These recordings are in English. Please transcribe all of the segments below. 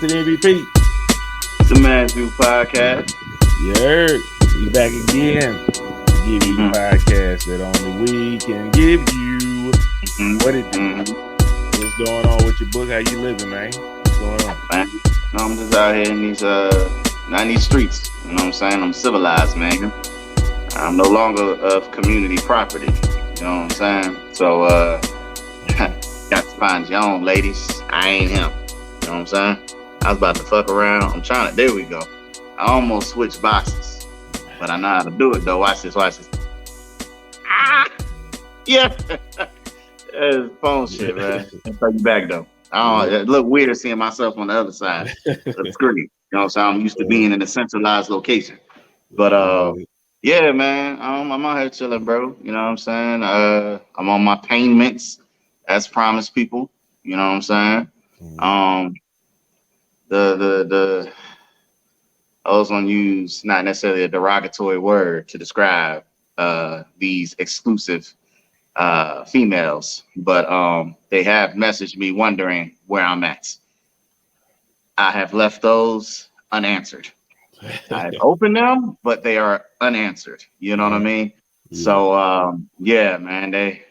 Mr. MVP. It's the Matthew Podcast. Yeah, we back again to give you the podcast that only we can give you. What it do? What's going on with your book? How you living, man? What's going on? Man, I'm just out here in these streets. You know what I'm saying? I'm civilized, man. I'm no longer of community property. You know what I'm saying? So, got to find your own, ladies. I ain't him. You know what I'm saying? I was about to fuck around. There we go. I almost switched boxes, but I know how to do it though. Watch this. Ah, yeah. It's phone shit, man. I'll take you back though. It look weird seeing myself on the other side of the screen. You know what I'm saying? I'm used to being in a centralized location. But yeah, man, I'm out here chilling, bro. You know what I'm saying? I'm on my payments as promised, people. You know what I'm saying? I was gonna use not necessarily a derogatory word to describe these exclusive females, but they have messaged me wondering where I'm at. I have left those unanswered. I've opened them, but they are unanswered. You know what I mean? Yeah. So yeah, man, they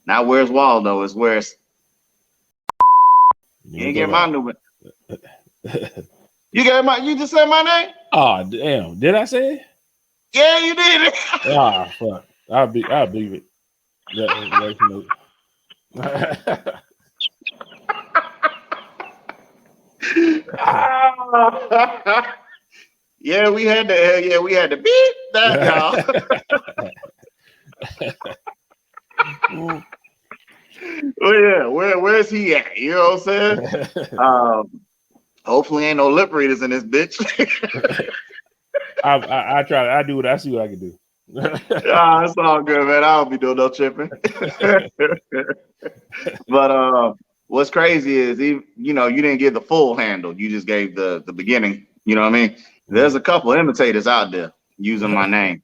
now where's Waldo is where's you ain't get my new you just said my name? Oh damn. Did I say it? Yeah, you did it. Fuck. I'll believe it. Yeah, we had to beat that, y'all. Well, yeah, where's he at? You know what I'm saying? Hopefully ain't no lip readers in this bitch. I try. I do what I see what I can do. It's all good, man. I don't be doing no tripping. But what's crazy is you didn't give the full handle. You just gave the beginning. You know what I mean? There's a couple imitators out there using my name.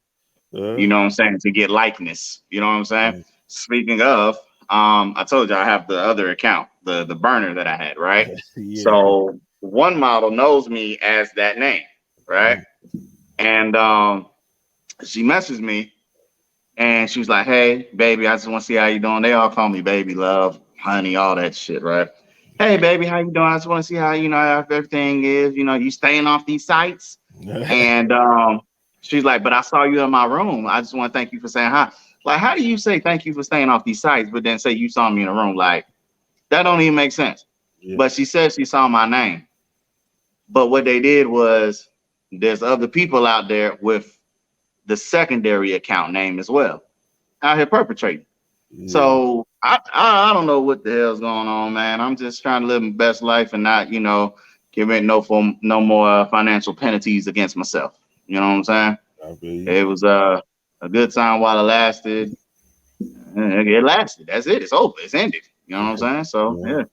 You know what I'm saying? To get likeness. You know what I'm saying? Speaking of, I told you I have the other account, the burner that I had, right? Yeah. So one model knows me as that name, right? And she messaged me and she was like, "Hey, baby, I just want to see how you doing." They all call me baby, love, honey, all that shit, right? "Hey, baby, how you doing? I just want to see how how everything is. You staying off these sites?" And she's like, "But I saw you in my room. I just want to thank you for saying hi." Like, how do you say thank you for staying off these sites, but then say you saw me in a room? Like, that don't even make sense. Yeah. But she said she saw my name. But what they did was there's other people out there with the secondary account name as well out here perpetrating. Yeah. So I don't know what the hell's going on, man. I'm just trying to live my best life and not, commit no more financial penalties against myself. You know what I'm saying? It was a good time while it lasted. It lasted. That's it. It's over. It's ended. You know what I'm saying? So yeah. You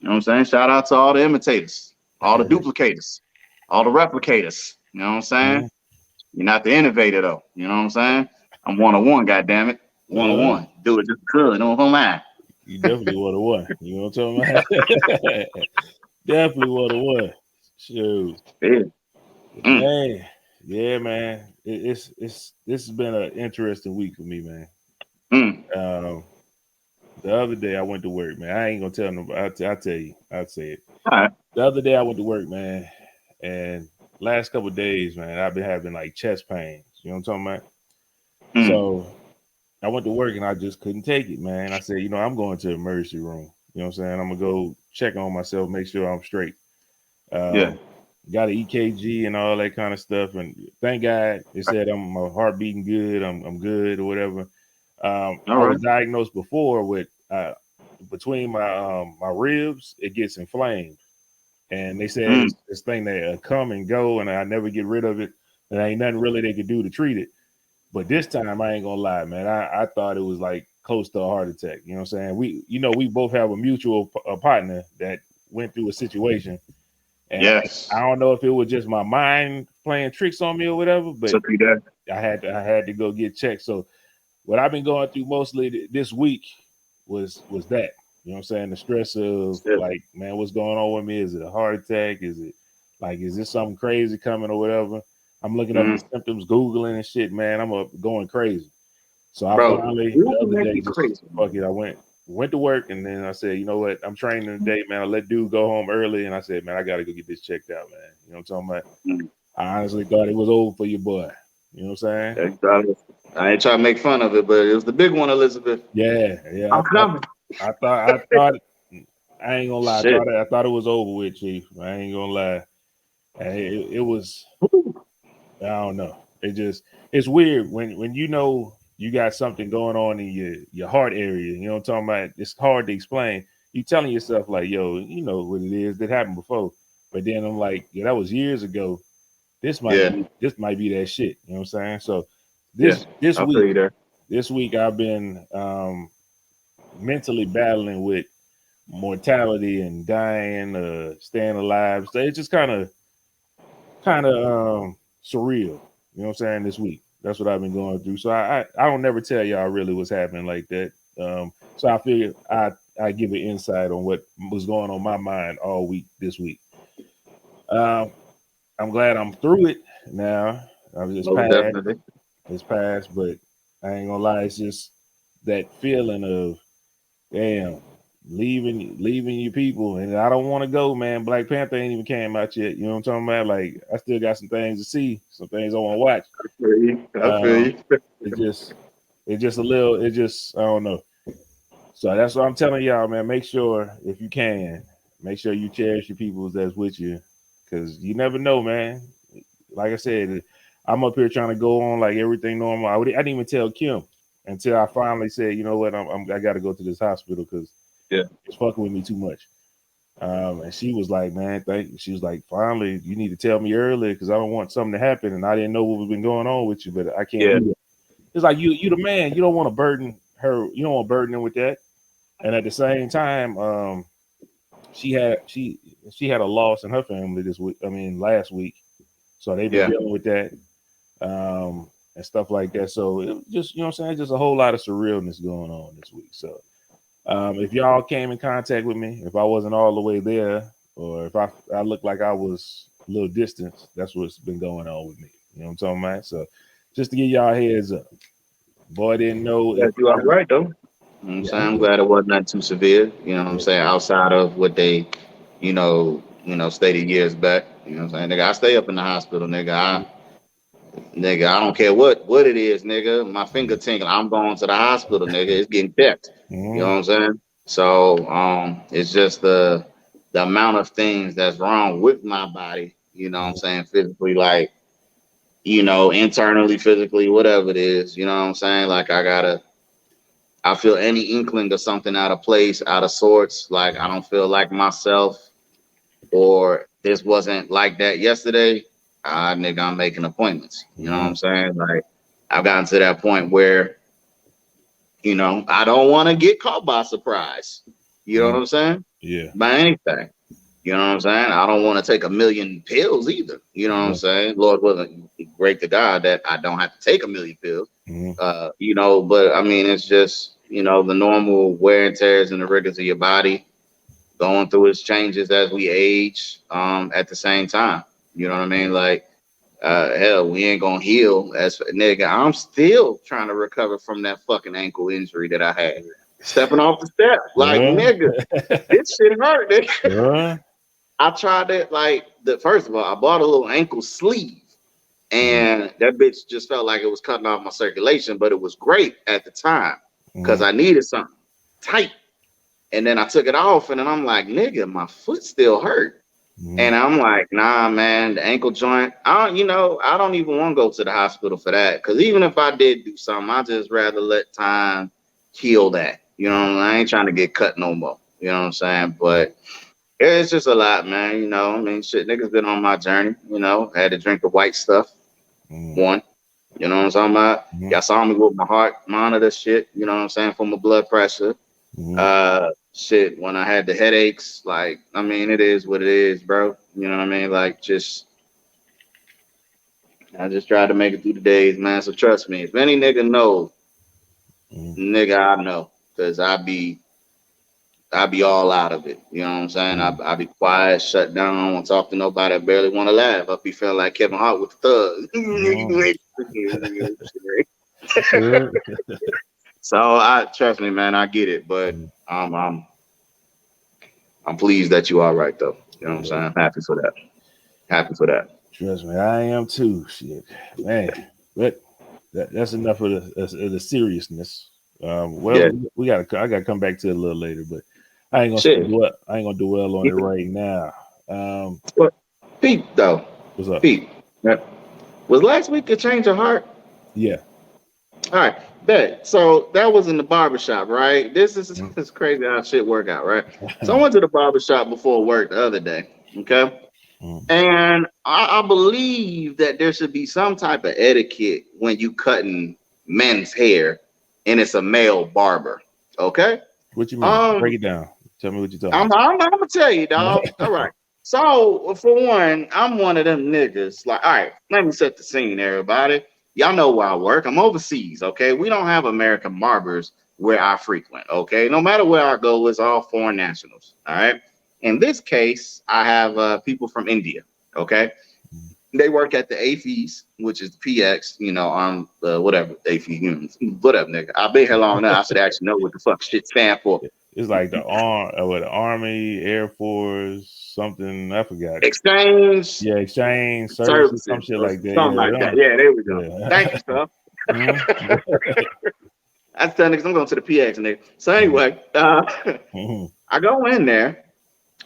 know what I'm saying? Shout out to all the imitators, all the duplicators, all the replicators. You know what I'm saying? You're not the innovator though. You know what I'm saying? I'm 101, goddammit. 101. Do it just good. Don't lie. You definitely 101. You know what I'm talking about? Definitely 101. Shoot. Yeah. Yeah, man. This has been an interesting week for me, man. The other day I went to work, man. I ain't gonna tell nobody. I'll tell you. I'll say it. All right. The other day I went to work, man, and last couple of days, man, I've been having like chest pains. You know what I'm talking about? So I went to work and I just couldn't take it, man. I said, I'm going to the emergency room. You know what I'm saying? I'm gonna go check on myself, make sure I'm straight. Got an EKG and all that kind of stuff, and thank God it said my heart beating good. I'm good or whatever. I was diagnosed before with between my ribs, it gets inflamed, and they said it's this thing that come and go, and I never get rid of it, and ain't nothing really they could do to treat it. But this time, I ain't gonna lie, man, I thought it was like close to a heart attack. You know what I'm saying? We both have a mutual partner that went through a situation. And yes. I don't know if it was just my mind playing tricks on me or whatever, but I had to go get checked. So what I've been going through mostly this week was that. You know what I'm saying? The stress of like, man, what's going on with me? Is it a heart attack? Is it like, is this something crazy coming or whatever? I'm looking up the symptoms, Googling and shit, man. I'm up going crazy. So I finally the other day just fuck it. I went to work and then I said, you know what? I'm training today, man. I let dude go home early and I said, man, I gotta go get this checked out, man. You know what I'm talking about? I honestly thought it was over for your boy. You know what I'm saying? I ain't trying to make fun of it, but it was the big one, Elizabeth. Yeah. I'm coming. I thought I ain't gonna lie. I thought it was over with, Chief. I ain't gonna lie. And it was. I don't know. It's weird when you know you got something going on in your heart area. You know what I'm talking about? It's hard to explain. You telling yourself like, yo, you know what it is that happened before. But then I'm like, yeah, that was years ago. This might be that shit. You know what I'm saying? So this week I've been mentally battling with mortality and dying, staying alive. So it's just kind of surreal. You know what I'm saying? This week, that's what I've been going through. So I don't never tell y'all really what's happening like that. So I figured I give an insight on what was going on my mind all week this week. I'm glad I'm through it now. I'm just past. It's past, but I ain't gonna lie. It's just that feeling of damn leaving you people, and I don't want to go, man. Black Panther ain't even came out yet. You know what I'm talking about? Like I still got some things to see, some things I want to watch. I feel you. It's just a little. It just I don't know. So that's what I'm telling y'all, man. Make sure if you can, make sure you cherish your people that's with you, because you never know, man. Like I said, I'm up here trying to go on like everything normal. I didn't even tell Kim until I finally said, you know what, I got to go to this hospital because it's fucking with me too much. And she was like, man, she was like, finally, you need to tell me early because I don't want something to happen. And I didn't know what was been going on with you, but I can't do that. It's like you the man. You don't want to burden her. You don't want to burden her with that. And at the same time, she had a loss in her family this week. I mean, last week. So they've been dealing with that and stuff like that. So it just, you know what I'm saying, just a whole lot of surrealness going on this week. So if y'all came in contact with me, if I wasn't all the way there, or if I looked like I was a little distant, that's what's been going on with me. You know what I'm talking about? So just to give y'all a heads up. Boy, I didn't know if you are right though. I'm saying I'm glad it wasn't that too severe. You know what I'm saying? Outside of what they, stated years back. You know what I'm saying? Nigga, I stay up in the hospital, nigga. I don't care what it is, nigga. My finger tingling. I'm going to the hospital, nigga. It's getting checked. You know what I'm saying? So it's just the amount of things that's wrong with my body. You know what I'm saying? Physically, like, internally, physically, whatever it is. You know what I'm saying? Like I feel any inkling of something out of place, out of sorts. Like I don't feel like myself, or this wasn't like that yesterday. Nigga, I'm making appointments. You know what I'm saying? Like I've gotten to that point where, I don't want to get caught by surprise. You know what I'm saying? Yeah. By anything. You know what I'm saying? I don't want to take a million pills either. You know what I'm saying? Lord willing, great to God that I don't have to take a million pills. But I mean, it's just, the normal wear and tears and the rigors of your body going through its changes as we age at the same time. You know what I mean? Like, hell, we ain't gonna heal as nigga. I'm still trying to recover from that fucking ankle injury that I had. Stepping off the step. Like, nigga, this shit hurt, nigga. I tried it first of all, I bought a little ankle sleeve. And that bitch just felt like it was cutting off my circulation, but it was great at the time because I needed something tight. And then I took it off, and then I'm like, nigga, my foot still hurt. And I'm like, nah, man, the ankle joint. I don't even want to go to the hospital for that. Because even if I did do something, I just rather let time heal that. You know what I mean? I ain't trying to get cut no more. You know what I'm saying? But it's just a lot, man. Shit, niggas been on my journey. Had to drink the white stuff. One. You know what I'm talking about? Y'all saw me with my heart monitor shit. You know what I'm saying? For my blood pressure. Shit, when I had the headaches, like, I mean, it is what it is, bro. You know what I mean? Like, I just tried to make it through the days, man. So trust me, if any nigga know, nigga, I know. Because I I be all out of it. You know what I'm saying? I be quiet, shut down, don't want to talk to nobody. I barely want to laugh. I be feeling like Kevin Hart with the thug. So I trust me, man. I get it, but I'm pleased that you all right though. You know what I'm saying? Happy for that. Happy for that. Trust me, I am too. Shit, man. But that's enough of the seriousness. Well, Yeah. I gotta come back to it a little later, but I ain't Shit. gonna dwell on it right now. What? Pete though. What's up? Pete. Was last week a change of heart? Yeah. All right, bet. So that was in the barbershop, right? This is it's crazy how shit work out, right? So I went to the barbershop before work the other day, okay? And I believe that there should be some type of etiquette when you cutting men's hair and it's a male barber, okay? What you mean? Break it down. Tell me what you're talking about. I'm gonna tell you, dog. All right. So for one, I'm one of them niggas. Like, all right, let me set the scene, everybody. Y'all know where I work. I'm overseas. Okay, we don't have American barbers where I frequent. Okay, no matter where I go, it's all foreign nationals. All right. In this case, I have people from India. Okay, they work at the AFES, which is PX. You know, whatever AFE, whatever, nigga. I've been here long enough. I should actually know what the fuck shit stand for. It's like the Army, Air Force, something I forgot. Exchange. Yeah, exchange services, some shit like that. Something like that. Yeah, there we go. Yeah. Thank you, sir. That's telling niggas I'm going to the PX, nigga. So anyway, I go in there.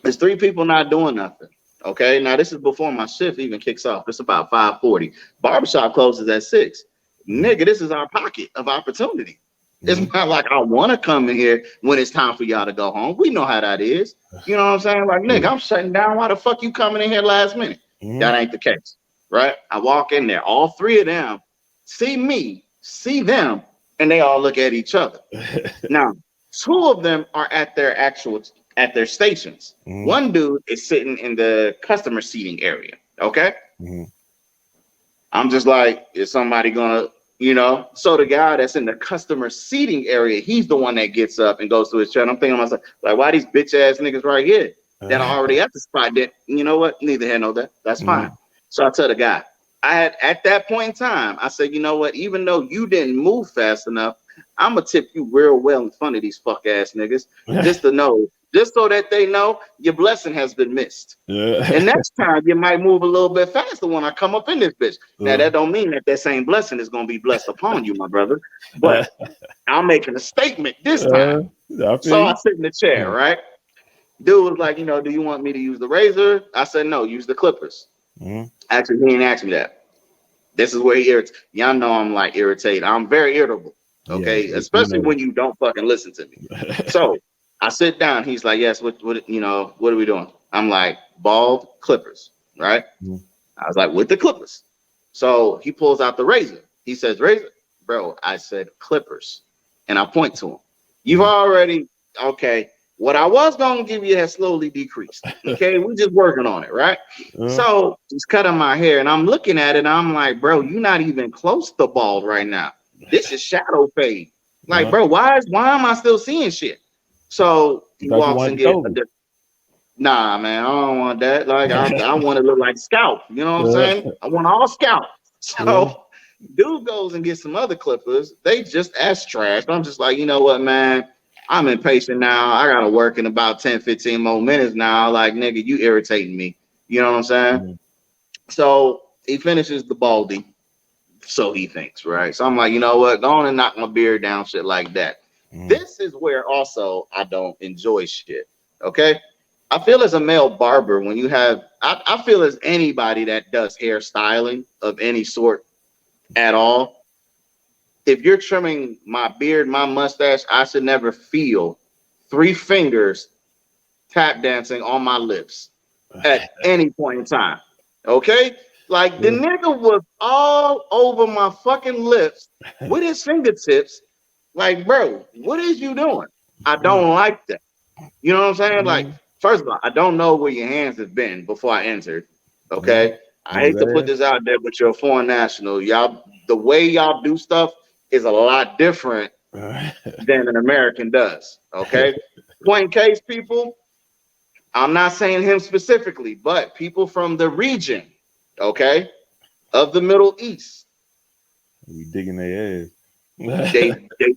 There's 3 people not doing nothing. Okay, now this is before my shift even kicks off. It's about 5:40. Barbershop closes at 6. Nigga, this is our pocket of opportunity. It's not like I want to come in here when it's time for y'all to go home. We know how that is. You know what I'm saying? Like, nigga, I'm shutting down. Why the fuck you coming in here last minute? That ain't the case, right? I walk in there. All 3 of them see me, see them, and they all look at each other. Now, 2 of them are at their stations. One dude is sitting in the customer seating area. Okay. I'm just like, is somebody gonna, you know? So the guy that's in the customer seating area, he's the one that gets up and goes to his chair. And I'm thinking to myself, like, why these bitch ass niggas right here that are already at the spot? That, you know what? Neither here nor there. That's fine. So I tell the guy, at that point in time, I said, you know what? Even though you didn't move fast enough, I'm gonna tip you real well in front of these fuck ass niggas, just to know, just so that they know your blessing has been missed. And next time you might move a little bit faster when I come up in this bitch. Now that don't mean that same blessing is gonna be blessed upon you, my brother. But I'm making a statement this time. So I sit in the chair, right? Dude was like, you know, do you want me to use the razor? I said no, use the clippers. Actually, he didn't ask me that. This is where he irritates. Y'all know I'm like irritated. I'm very irritable. Okay, especially when you don't fucking listen to me. So I sit down. He's like, yes, what you know, what are we doing? I'm like, bald clippers, right? I was like, with the clippers. So he pulls out the razor. He says, razor, bro. I said clippers, and I point to him. You've already okay. What I was gonna give you has slowly decreased. Okay, we're just working on it, right? So he's cutting my hair, and I'm looking at it. And I'm like, bro, you're not even close to bald right now. This is shadow fade. Like, bro, why am I still seeing shit? So he walks and gets nah, man, I don't want that. Like, I want to look like scalp. You know what I'm saying? I want all scalp. So dude goes and gets some other clippers. They just as trash. I'm just like, you know what, man? I'm impatient now. I gotta work in about 10, 15 more minutes now. Like, nigga, you irritating me. You know what I'm saying? So he finishes the baldy. So he thinks, right? So I'm like, you know what? Go on and knock my beard down, shit like that. This is where also I don't enjoy shit. Okay. I feel as a male barber, when you have, I feel as anybody that does hairstyling of any sort at all, if you're trimming my beard, my mustache, I should never feel 3 fingers tap dancing on my lips at any point in time. Okay? Like the nigga was all over my fucking lips with his fingertips. Like, bro, what is you doing? I don't like that. You know what I'm saying? Like, first of all, I don't know where your hands have been before I entered. Okay. I hate to put this out there, but you're a foreign national. Y'all, the way y'all do stuff is a lot different than an American does. Okay. Point case, people. I'm not saying him specifically, but people from the region, okay, of the Middle East. We digging their ass. They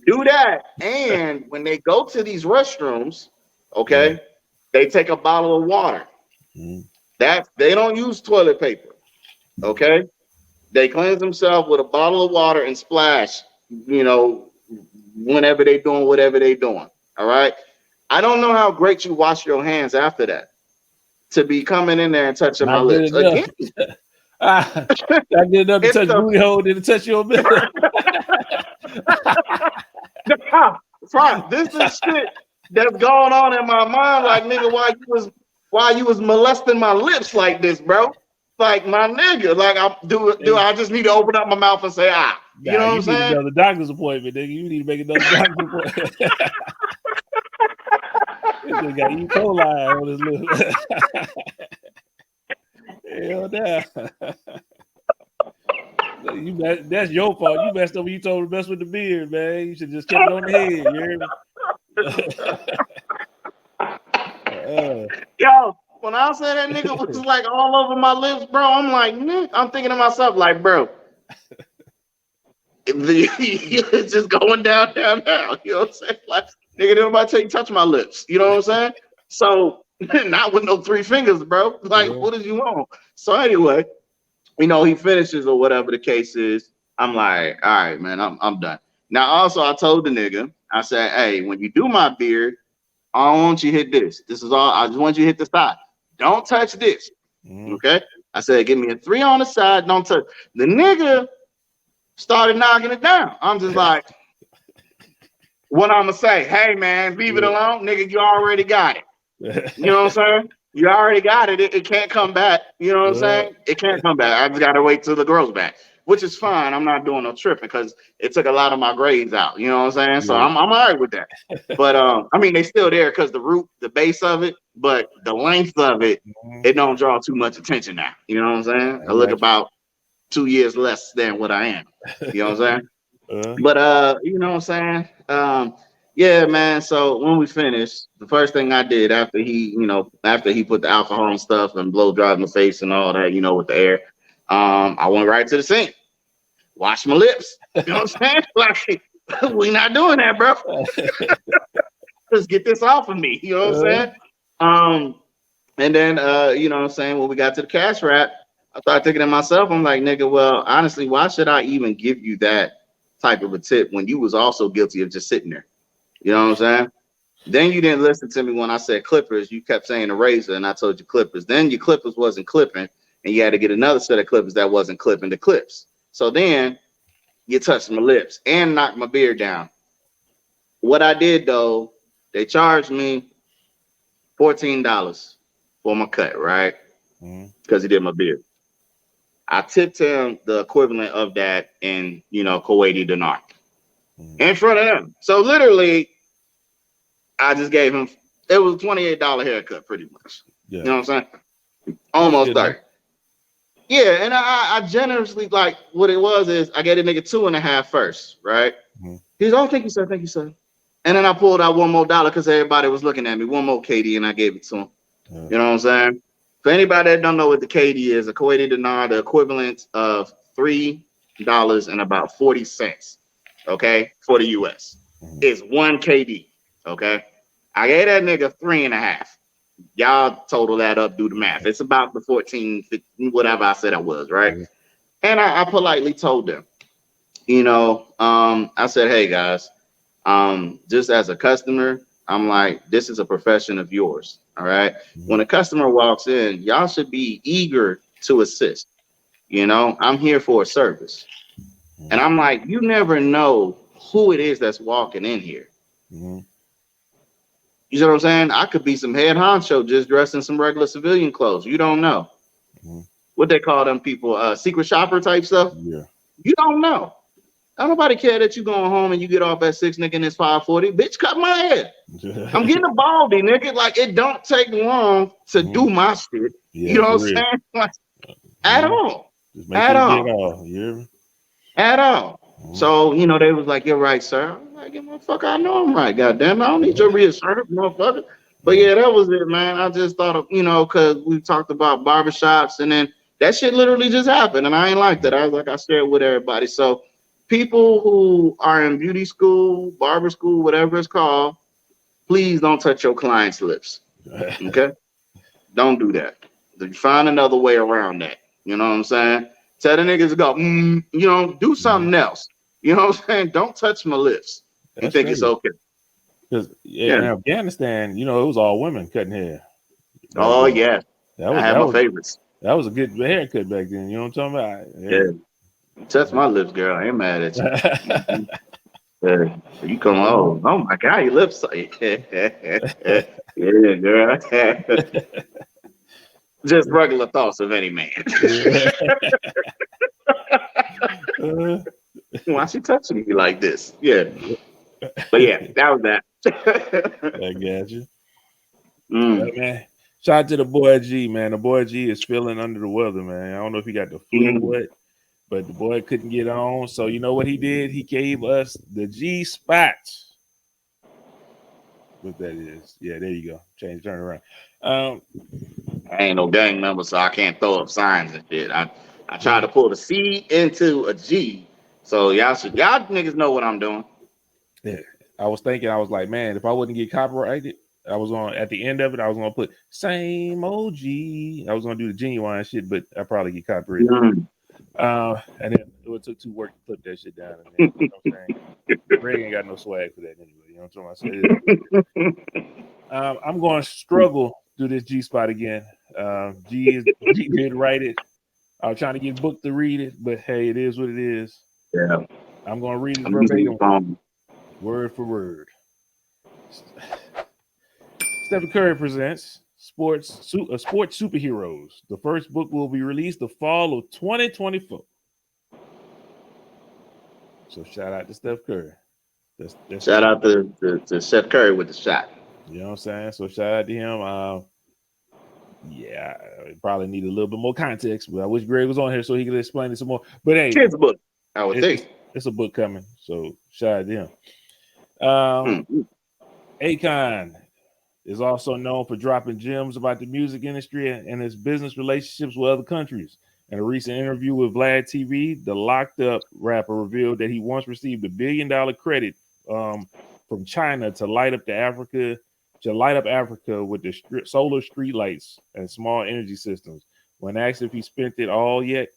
do that, and when they go to these restrooms, okay, they take a bottle of water. That they don't use toilet paper, okay. They cleanse themselves with a bottle of water and splash, whenever they doing whatever they doing. All right. I don't know how great you wash your hands after that to be coming in there and touching my lips again. I get enough to touch booty hole, then to touch your belly. This is shit that's going on in my mind. Like, nigga, why you was molesting my lips like this, bro? Like, my nigga, like, I just need to open up my mouth and say, you know what I'm saying? You need another doctor's appointment, nigga. You need to make another doctor's appointment. This nigga got E. coli on his lips. Hell no. That's your fault. You messed up when you told him to mess with the beard, man. You should just kept it on the head. You hear me? Yo, when I said that nigga was like all over my lips, bro, I'm like, I'm thinking to myself, like, bro, it's just going down. You know what I'm saying? Like, nigga, nobody touch my lips. You know what I'm saying? So, not with no 3 fingers, bro. Like, what did you want? So anyway, he finishes or whatever the case is. I'm like, all right, man, I'm done. Now, also, I told the nigga, I said, hey, when you do my beard, I don't want you to hit this. This is all. I just want you to hit the side. Don't touch this. Okay? I said, give me a 3 on the side. Don't touch. The nigga started knocking it down. I'm just like, what I'm going to say? Hey, man, leave it alone. Nigga, you already got it. You know what I'm saying? You already got it. It can't come back. You know what I'm saying? It can't come back. I just got to wait till it grows back, which is fine. I'm not doing no tripping because it took a lot of my grades out. You know what I'm saying? So I'm all right with that. But I mean, they still there because the base of it, but the length of it, it don't draw too much attention now. You know what I'm saying? I look about 2 years less than what I am. You know what I'm saying? But you know what I'm saying? Yeah, man. So when we finished, the first thing I did after he put the alcohol and stuff and blow dry my face and all that, with the air, I went right to the sink, washed my lips. You know what I'm saying? Like, we not doing that, bro. Just get this off of me. You know what I'm saying? And then you know what I'm saying, when we got to the cash wrap, I started thinking to myself, I'm like, nigga, well, honestly, why should I even give you that type of a tip when you was also guilty of just sitting there? You know what I'm saying? Then you didn't listen to me when I said clippers. You kept saying a razor, and I told you clippers. Then your clippers wasn't clipping, and you had to get another set of clippers that wasn't clipping the clips. So then you touched my lips and knocked my beard down. What I did, though, they charged me $14 for my cut, right? Because he did my beard. I tipped him the equivalent of that in, Kuwaiti dinar in front of him. So literally, I just gave him, it was a $28 haircut pretty much. Yeah. You know what I'm saying? Almost 30. Yeah, and I generously, like, what it was is I gave the nigga 2.5 first, right? He's, oh, thank you, sir. Thank you, sir. And then I pulled out $1 more because everybody was looking at me. 1 more KD, and I gave it to him. You know what I'm saying? For anybody that don't know what the KD is, a Kuwaiti dinar, the equivalent of $3 and about 40 cents, okay, for the US, is 1 KD, okay? I gave that nigga 3.5. Y'all total that up, do the math. It's about the 14, 15, whatever I said it was, right? And I politely told them, I said, hey, guys, just as a customer, I'm like, this is a profession of yours, all right? When a customer walks in, y'all should be eager to assist. I'm here for a service. And I'm like, you never know who it is that's walking in here. You know what I'm saying? I could be some head honcho just dressed in some regular civilian clothes. You don't know. What they call them people, secret shopper type stuff? Yeah. You don't know. Don't nobody care that you going home and you get off at 6, nigga, and it's 5:40. Bitch, cut my hair. I'm getting a baldy, nigga. Like, it don't take long to do my shit. Yeah, you know what I'm saying? Like, at all. At all. At all. So, they was like, you're right, sir. I'm like, yeah, motherfucker, I know I'm right. Goddamn, I don't need your reassurance, motherfucker. But yeah, that was it, man. I just thought of, because we talked about barbershops, and then that shit literally just happened, and I ain't like that. I was like, I shared with everybody. So people who are in beauty school, barber school, whatever it's called, please don't touch your client's lips. Okay? Don't do that. Find another way around that. You know what I'm saying? Tell the niggas to go, do something else. You know what I'm saying? Don't touch my lips and think it's okay. Because in Afghanistan, it was all women cutting hair. Oh yeah, I had my favorites. That was a good haircut back then. You know what I'm talking about? Yeah. Touch my lips, girl. I ain't mad at you. You come home. Oh my God, your lips. Yeah, girl. Just regular thoughts of any man. Why she touching me like this? Yeah. But yeah, that was that. I got you. Yeah, man. Shout out to the boy G, man. The boy G is feeling under the weather, man. I don't know if he got the flu or what, but the boy couldn't get on. So you know what he did? He gave us the G spots. What that is? Yeah, there you go. Turn around. I ain't no gang member, so I can't throw up signs and shit. I try to pull the C into a G. So y'all niggas know what I'm doing. Yeah. I was like, man, if I wouldn't get copyrighted, I was at the end of it, I was gonna put same OG. I was gonna do the genuine shit, but I probably get copyrighted. And then it took too work to flip that shit down. You know what I'm saying? Greg ain't got no swag for that anyway. You know what I'm saying? I'm going to struggle through this G spot again. G did write it. I was trying to get Book to read it, but hey, it is what it is. Yeah. I'm going to read it verbatim, word for word. Stephen Curry presents Sports Superheroes. The first book will be released the fall of 2024. So shout out to Steph Curry. Shout out to Steph Curry with the shot. You know what I'm saying? So shout out to him. Yeah, I probably need a little bit more context, but I wish Greg was on here so he could explain it some more. But hey, kids book, I would think. It's a book coming, so shout out to him. Akon is also known for dropping gems about the music industry and his business relationships with other countries. In a recent interview with Vlad TV, the Locked Up rapper revealed that he once received $1 billion credit from China to light up Africa with the solar streetlights and small energy systems. When asked if he spent it all yet,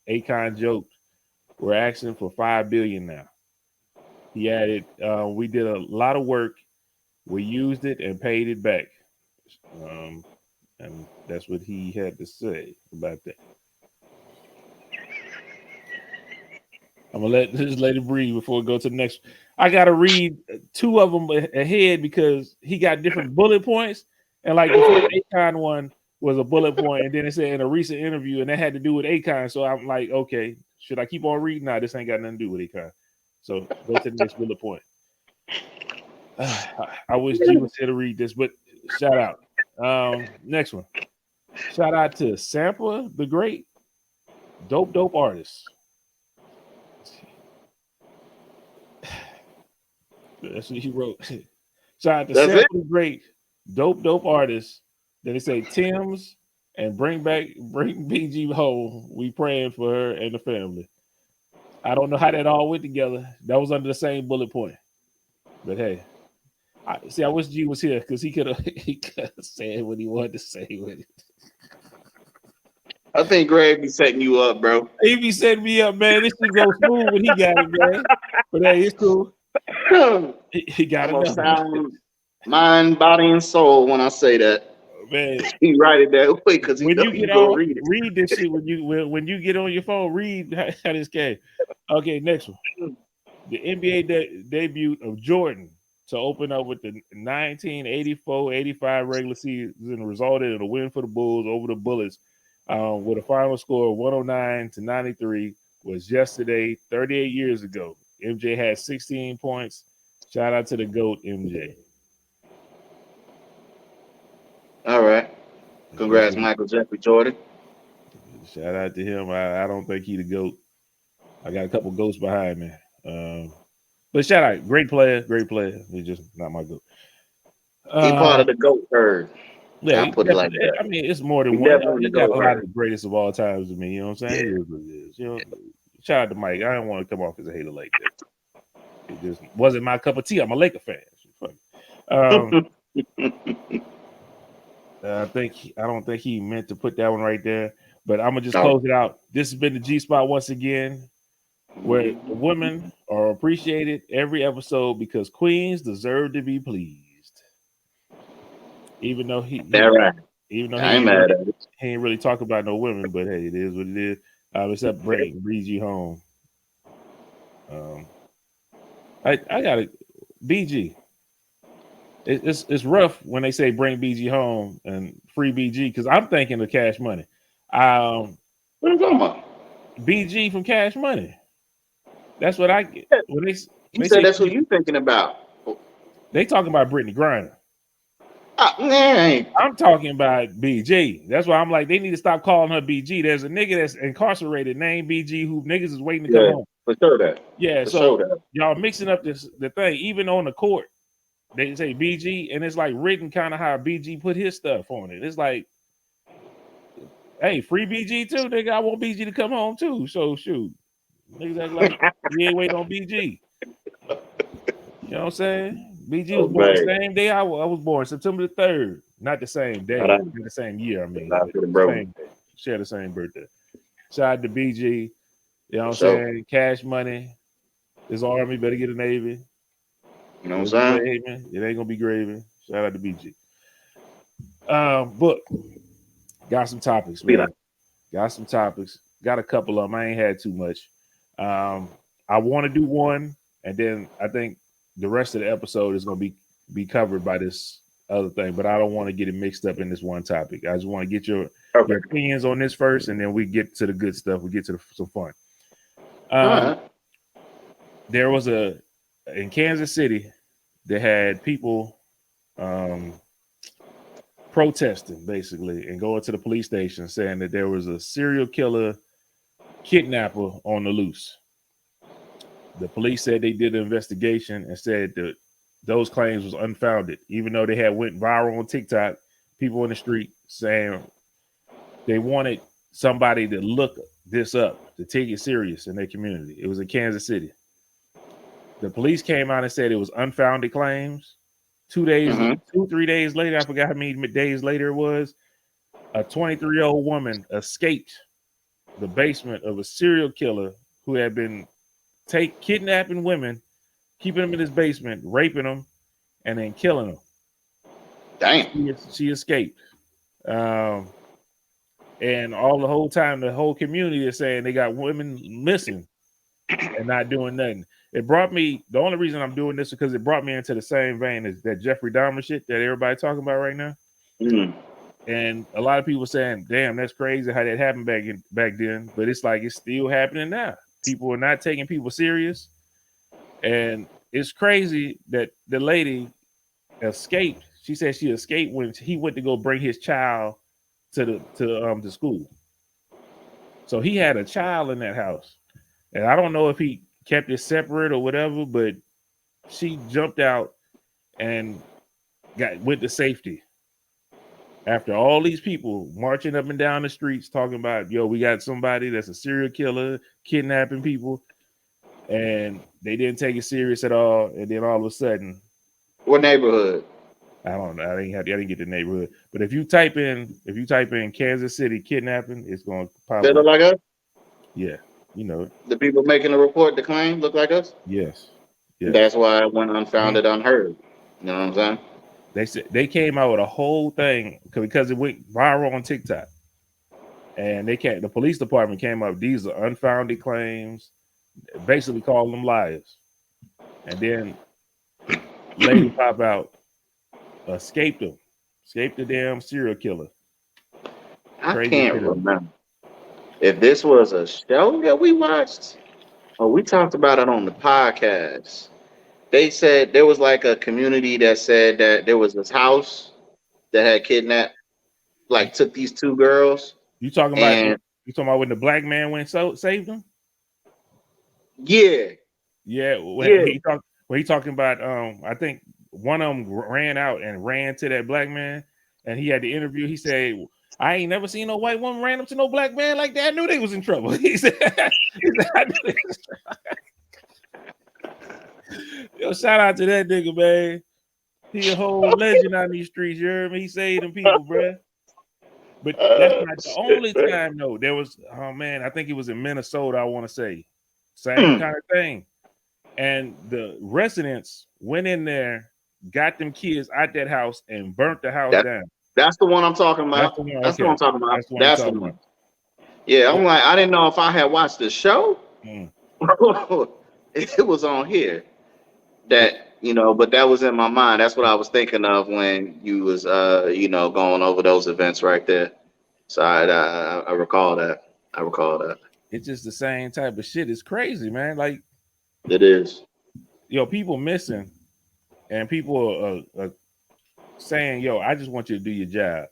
Akon joked, "We're asking for $5 billion now." He added, "We did a lot of work. We used it and paid it back." And that's what he had to say about that. I'm gonna let it breathe before we go to the next. I gotta read two of them ahead because he got different bullet points, and like the first Akon one was a bullet point, and then it said in a recent interview, and that had to do with Akon. So I'm like, okay, should I keep on reading? Nah, this ain't got nothing to do with Akon. So go to the next bullet point. I wish G was here to read this, but shout out. Next one. Shout out to Sampler the Great, dope artist. That's what he wrote. Shout out to Sampler the Great, dope artist. Then they say Tim's and bring BG home. We praying for her and the family. I don't know how that all went together. That was under the same bullet point. But hey. I wish G was here because he could have said what he wanted to say with it. I think Greg be setting you up, bro. He be setting me up, man. This shit go smooth when he got it, man. But hey, it's cool. He got it. Sound mind, body, and soul when I say that. Man, he write it that way because when you get on, read this shit when you get on your phone. Read how this came. Okay, next one. The NBA debut of Jordan to open up with the 1984-85 regular season resulted in a win for the Bulls over the Bullets with a final score of 109-93 was yesterday, 38 years ago. MJ had 16 points. Shout out to the GOAT, MJ. All right. Congrats, Michael Jeffrey Jordan. Shout out to him. I don't think he the GOAT. I got a couple GOATs behind me. But shout out, great player. He's just not my goat. He part of the GOAT herd. Yeah, I'll put it like that. I mean, it's more He than one. definitely He the got GOAT a lot of herd. the greatest of all times to me. You know what I'm saying? Yeah. It is what it is. You know, shout out to Mike. I don't want to come off as a hater like that. It just wasn't my cup of tea. I'm a Laker fan. I don't think he meant to put that one right there. But I'm gonna just close it out. This has been the G Spot once again, where the women are appreciated every episode because queens deserve to be pleased. Even though he ain't really talk about no women, but hey, it is what it is. Except bring BG home. I got it. BG. It's rough when they say bring BG home and free BG because I'm thinking of Cash Money. What are you talking about? BG from Cash Money. That's what I get. When you said that's what you thinking about. They talking about Brittany Griner. Man. I'm talking about BG. That's why I'm like, they need to stop calling her BG. There's a nigga that's incarcerated named BG who niggas is waiting to come home. For sure that. Yeah, so y'all mixing up the thing. Even on the court, they say BG, and it's like written kind of how BG put his stuff on it. It's like, hey, free BG too, nigga. I want BG to come home too. So shoot, niggas act like we ain't waiting on BG. You know what I'm saying? BG was born the same day I was born, September the 3rd. Not the same day, not the same year. I mean, same day. Share the same birthday. Shout out to BG. You know what I'm saying? Cash Money. His army better get a Navy. You know what I'm saying? It ain't gonna be gravy. Shout out to BG. Book. Got some topics, man. Got some topics. Got a couple of them. I ain't had too much. I want to do one, and then I think the rest of the episode is going to be covered by this other thing, but I don't want to get it mixed up in this one topic. I just want to get your opinions on this first, and then we get to the good stuff. We get to some fun. There was in Kansas City, they had people protesting basically and going to the police station saying that there was a serial killer kidnapper on the loose. The police said they did an investigation and said that those claims was unfounded, even though they had went viral on TikTok. People in the street saying they wanted somebody to look this up, to take it serious in their community. It was in Kansas City. The police came out and said it was unfounded claims. 3 days later, I forgot how many days later it was, a 23-year-old woman escaped the basement of a serial killer who had been kidnapping women, keeping them in his basement, raping them, and then killing them. Damn. She escaped. And the whole time, the whole community is saying they got women missing and not doing nothing. The only reason I'm doing this is because it brought me into the same vein as that Jeffrey Dahmer shit that everybody talking about right now. And a lot of people saying, damn, that's crazy how that happened back then. But it's like it's still happening now. People are not taking people serious. And it's crazy that the lady escaped. She said she escaped when he went to go bring his child to the school. So he had a child in that house. And I don't know if he kept it separate or whatever, but she jumped out and went to safety. After all these people marching up and down the streets talking about, yo, we got somebody that's a serial killer, kidnapping people, and they didn't take it serious at all. And then all of a sudden, what neighborhood? I don't know. I didn't get the neighborhood. But if you type in Kansas City kidnapping, it's going to pop up. They look like us? Yeah, you know it. The people making the report, the claim, look like us? Yes. That's why it went unfounded, unheard. You know what I'm saying? They said they came out with a whole thing because it went viral on TikTok, and the police department came up. These are unfounded claims, basically calling them liars. And then lady pop out, escaped the damn serial killer. I can't remember if this was a show that we watched or we talked about it on the podcast. They said there was like a community that said that there was this house that had kidnapped, like took these two girls. You talking about when the black man went saved them? Yeah. Yeah, when he talking about I think one of them ran out and ran to that black man, and he had the interview. He said, "I ain't never seen no white woman ran up to no black man like that. I knew they was in trouble." He said, "I knew they was Yo, shout out to that nigga, man. He a whole legend on these streets. You heard me? He saved them people, bro. But that's not the only time, though. There was, oh man, I think it was in Minnesota. I want to say, same kind of thing. And the residents went in there, got them kids out that house, and burnt the house down. That's the one I'm talking about. That's the one I'm talking about. That's the one I'm talking about. Yeah, I'm like, I didn't know if I had watched the show. It was on here. That, you know, but that was in my mind. That's what I was thinking of when you was you know, going over those events right there. So I recall that. I recall that. It's just the same type of shit. It's crazy, man. Like, it is. Yo, people missing, and people are saying, "Yo, I just want you to do your job."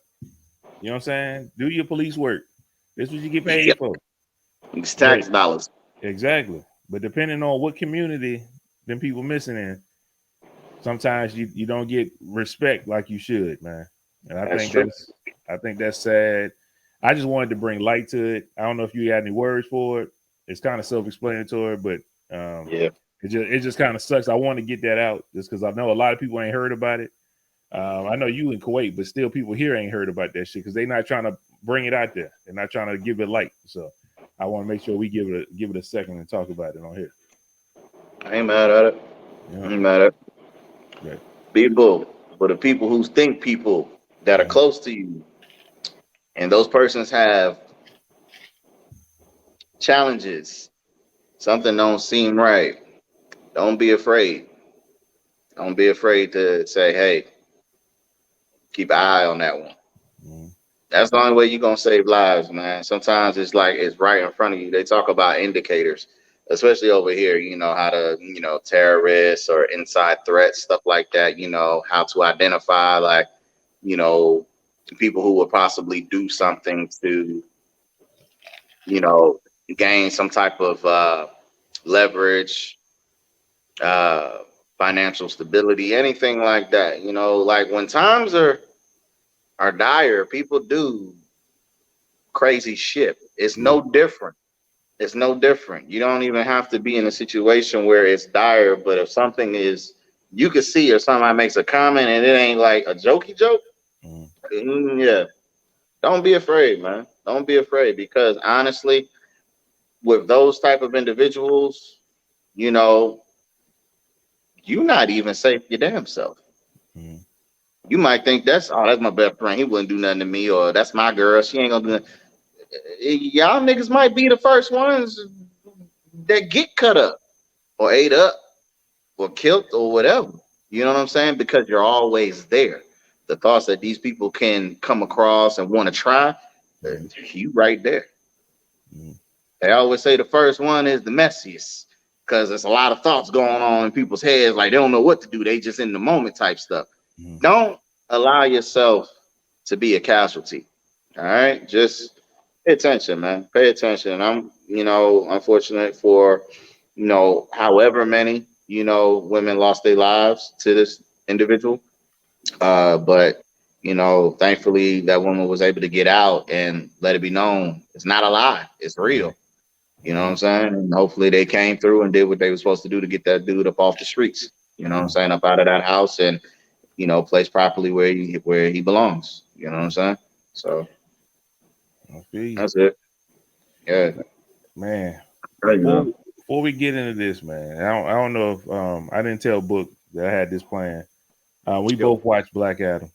You know what I'm saying? Do your police work. This is what you get paid for. It's tax dollars. Exactly. But depending on what community them people missing in, sometimes you don't get respect like you should, man. And I think that's sad. I just wanted to bring light to it. I don't know if you had any words for it. It's kind of self-explanatory, but it just kind of sucks. I want to get that out just because I know a lot of people ain't heard about it. I know you in Kuwait, but still people here ain't heard about that shit because they're not trying to bring it out there. They're not trying to give it light. So I want to make sure we give it a second and talk about it on here. I ain't mad at it. Yeah. I ain't mad at it. Right. People, for the people who think people that are close to you, and those persons have challenges, something don't seem right, don't be afraid. Don't be afraid to say, hey, keep an eye on that one. That's the only way you're going to save lives, man. Sometimes it's like it's right in front of you. They talk about indicators, especially over here, you know, how to, you know, terrorists or inside threats, stuff like that, you know, how to identify, like, you know, people who would possibly do something to, you know, gain some type of leverage, financial stability, anything like that. You know, like when times are dire, people do crazy shit. It's no different. It's no different. You don't even have to be in a situation where it's dire, but if something is, you can see, or somebody makes a comment and it ain't like a jokey joke, yeah, don't be afraid, man. Don't be afraid, because honestly, with those type of individuals, you know, you're not even safe your damn self. You might think that's my best friend. He wouldn't do nothing to me, or that's my girl. She ain't gonna do nothing. Y'all niggas might be the first ones that get cut up or ate up or killed or whatever. You know what I'm saying? Because you're always there. The thoughts that these people can come across and want to try, you right there. They always say the first one is the messiest, because there's a lot of thoughts going on in people's heads. Like they don't know what to do. They just in the moment type stuff. Don't allow yourself to be a casualty. All right. Just pay attention, man. Pay attention. And I'm, you know, unfortunate for, you know, however many, you know, women lost their lives to this individual. But, you know, thankfully that woman was able to get out and let it be known it's not a lie. It's real. You know what I'm saying? And hopefully they came through and did what they were supposed to do to get that dude up off the streets. You know what I'm saying? Up out of that house and, you know, placed properly where he belongs. You know what I'm saying? So that's it. Yeah, man. Before we get into this, man, I don't know if I didn't tell Book that I had this plan. We both watched Black Adam,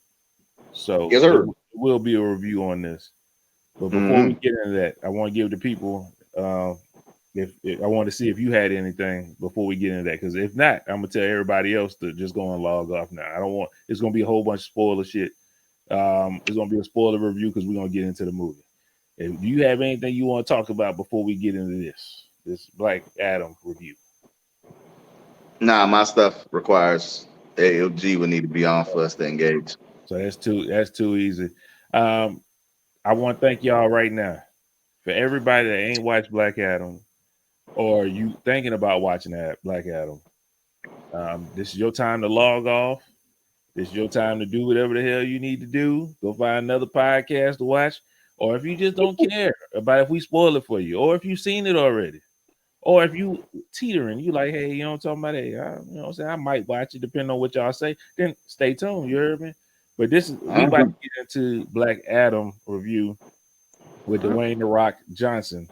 so it will be a review on this. But before we get into that, I want to give the people if I want to see if you had anything before we get into that, because if not, I'm gonna tell everybody else to just go and log off now. I don't want it's gonna be a whole bunch of spoiler shit. It's gonna be a spoiler review because we're gonna get into the movie. Do you have anything you want to talk about before we get into this Black Adam review? Nah, my stuff requires ALG would need to be on for us to engage. So that's too easy. I want to thank y'all right now for everybody that ain't watched Black Adam. or you thinking about watching that Black Adam, this is your time to log off. This is your time to do whatever the hell you need to do. Go find another podcast to watch. Or if you just don't care about if we spoil it for you, or if you've seen it already, or if you teetering, you like, hey, you know what I'm talking about? Hey, you know what I'm saying? I might watch it depending on what y'all say. Then stay tuned, you heard me? But we about to get into Black Adam review with Dwayne The Rock Johnson.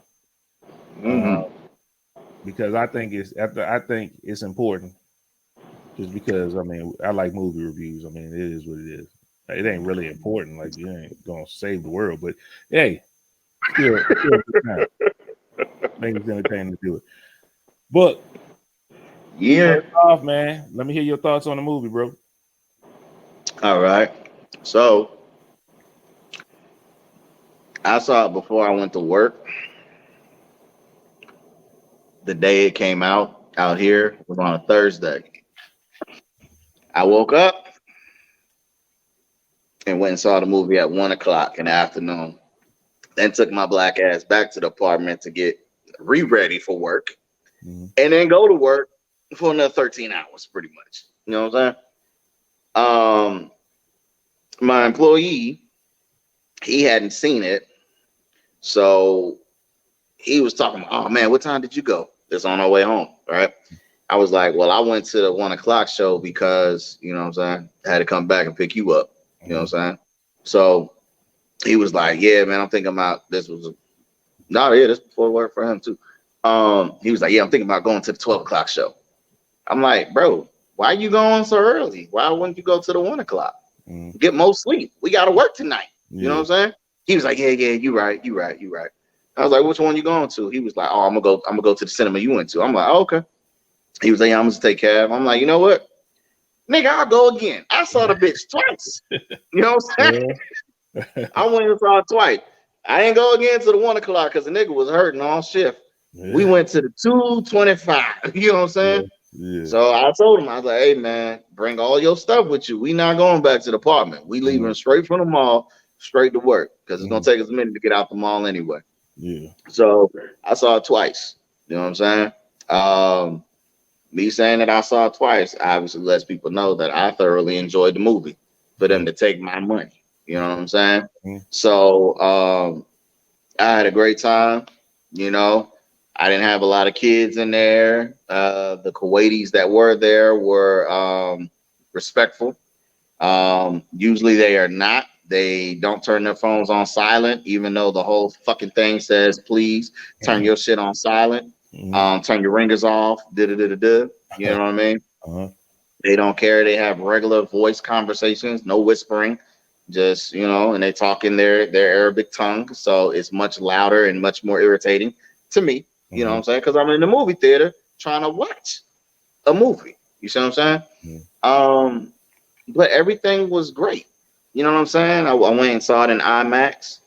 Because I think it's important. Just because I like movie reviews. It is what it is. It ain't really important. Like you ain't gonna save the world, but hey, still make it entertaining to do it. But yeah, first off, man, let me hear your thoughts on the movie, bro. all right. So I saw it before I went to work. The day it came out here was on a Thursday. I woke up and went and saw the movie at 1 o'clock in the afternoon. Then took my black ass back to the apartment to get ready for work, and then go to work for another 13 hours, pretty much. You know what I'm saying? My employee, he hadn't seen it, so he was talking. Oh man, what time did you go? It's on our way home, right? I was like, well, I went to the 1 o'clock show because you know what I'm saying. I had to come back and pick you up. You know what I'm saying? So he was like, yeah, man, I'm thinking about this was this before work for him too. He was like, yeah, I'm thinking about going to the 12 o'clock show. I'm like, bro, why are you going so early? Why wouldn't you go to the 1 o'clock? Get more sleep. We got to work tonight. You know what I'm saying? He was like, yeah, you right. I was like, which one you going to? He was like, oh, I'm gonna go to the cinema you went to. I'm like, oh, okay. He was like, yeah, I'm gonna take cab. I'm like, you know what? Nigga, I'll go again. I saw the bitch twice. You know what I'm saying? I went and saw it twice. I didn't go again to the 1 o'clock because the nigga was hurting all shift. Yeah. We went to the 2:25. You know what I'm saying? Yeah. So I told him, I was like, hey man, bring all your stuff with you. We not going back to the apartment. We leaving straight from the mall, straight to work. Because it's gonna take us a minute to get out the mall anyway. Yeah. So I saw it twice. You know what I'm saying? Me saying that I saw it twice obviously lets people know that I thoroughly enjoyed the movie for them to take my money. You know what I'm saying? So I had a great time. You know, I didn't have a lot of kids in there. The Kuwaitis that were there were respectful. Usually they are not. They don't turn their phones on silent, even though the whole fucking thing says, please turn your shit on silent. Turn your ringers off. You know what I mean? They don't care. They have regular voice conversations, no whispering, just, you know, and they talk in their Arabic tongue. So it's much louder and much more irritating to me. You know what I'm saying? Because I'm in the movie theater trying to watch a movie. You see what I'm saying? But everything was great. You know what I'm saying? I went and saw it in IMAX.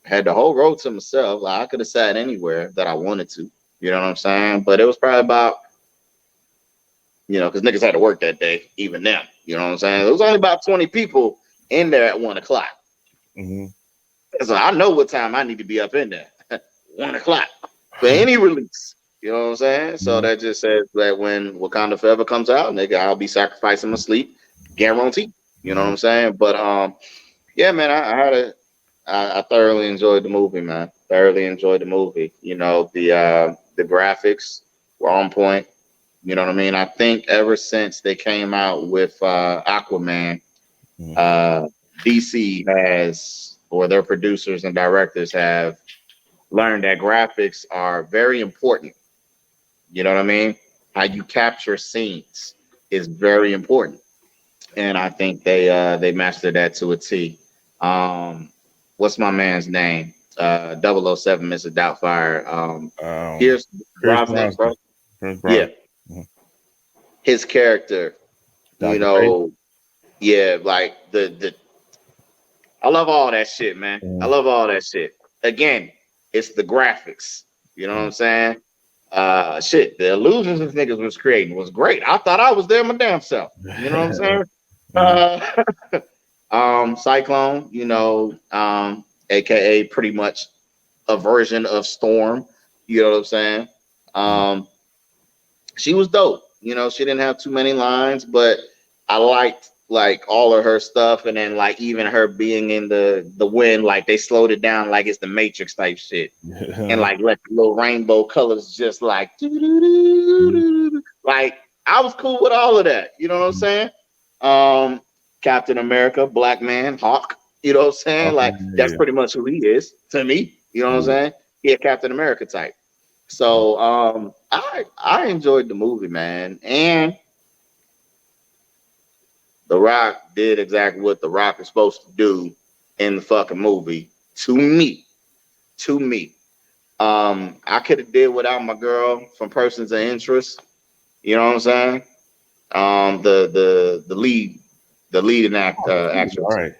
Had the whole row to myself. Like, I could have sat anywhere that I wanted to. You know what I'm saying? But it was probably about, you know, because niggas had to work that day, even them. You know what I'm saying? There was only about 20 people in there at 1 o'clock. So I know what time I need to be up in there. 1 o'clock for any release. You know what I'm saying? So that just says that when Wakanda Forever comes out, nigga, I'll be sacrificing my sleep, guaranteed. You know what I'm saying? But yeah, man, I thoroughly enjoyed the movie, man. Thoroughly enjoyed the movie. You know, the graphics were on point. You know what I mean? I think ever since they came out with Aquaman, DC has, or their producers and directors have learned that graphics are very important. You know what I mean? How you capture scenes is very important. And I think they mastered that to a T. What's my man's name? 007 Mr. Doubtfire. Here's Brosnan, bro. Yeah. His character, Dr. you know, yeah, like the I love all that shit, man. I love all that shit. Again, it's the graphics. You know what I'm saying? Shit, the illusions this niggas was creating was great. I thought I was there my damn self. You know what I'm saying? Cyclone, you know, aka pretty much a version of Storm. You know what I'm saying? Um, she was dope. You know, she didn't have too many lines, but I liked like all of her stuff, and then like even her being in the wind, like they slowed it down like it's the Matrix type shit, and like let the little rainbow colors just like like I was cool with all of that. You know what I'm saying? Um, Captain America, black man, Hawk. You know what I'm saying? Like that's Yeah. pretty much who he is to me. You know what I'm saying? He a Captain America type. So I enjoyed the movie, man. And The Rock did exactly what The Rock is supposed to do in the fucking movie. To me. To me. I could have did without my girl from Persons of Interest. You know what I'm saying? The leading All actress. right.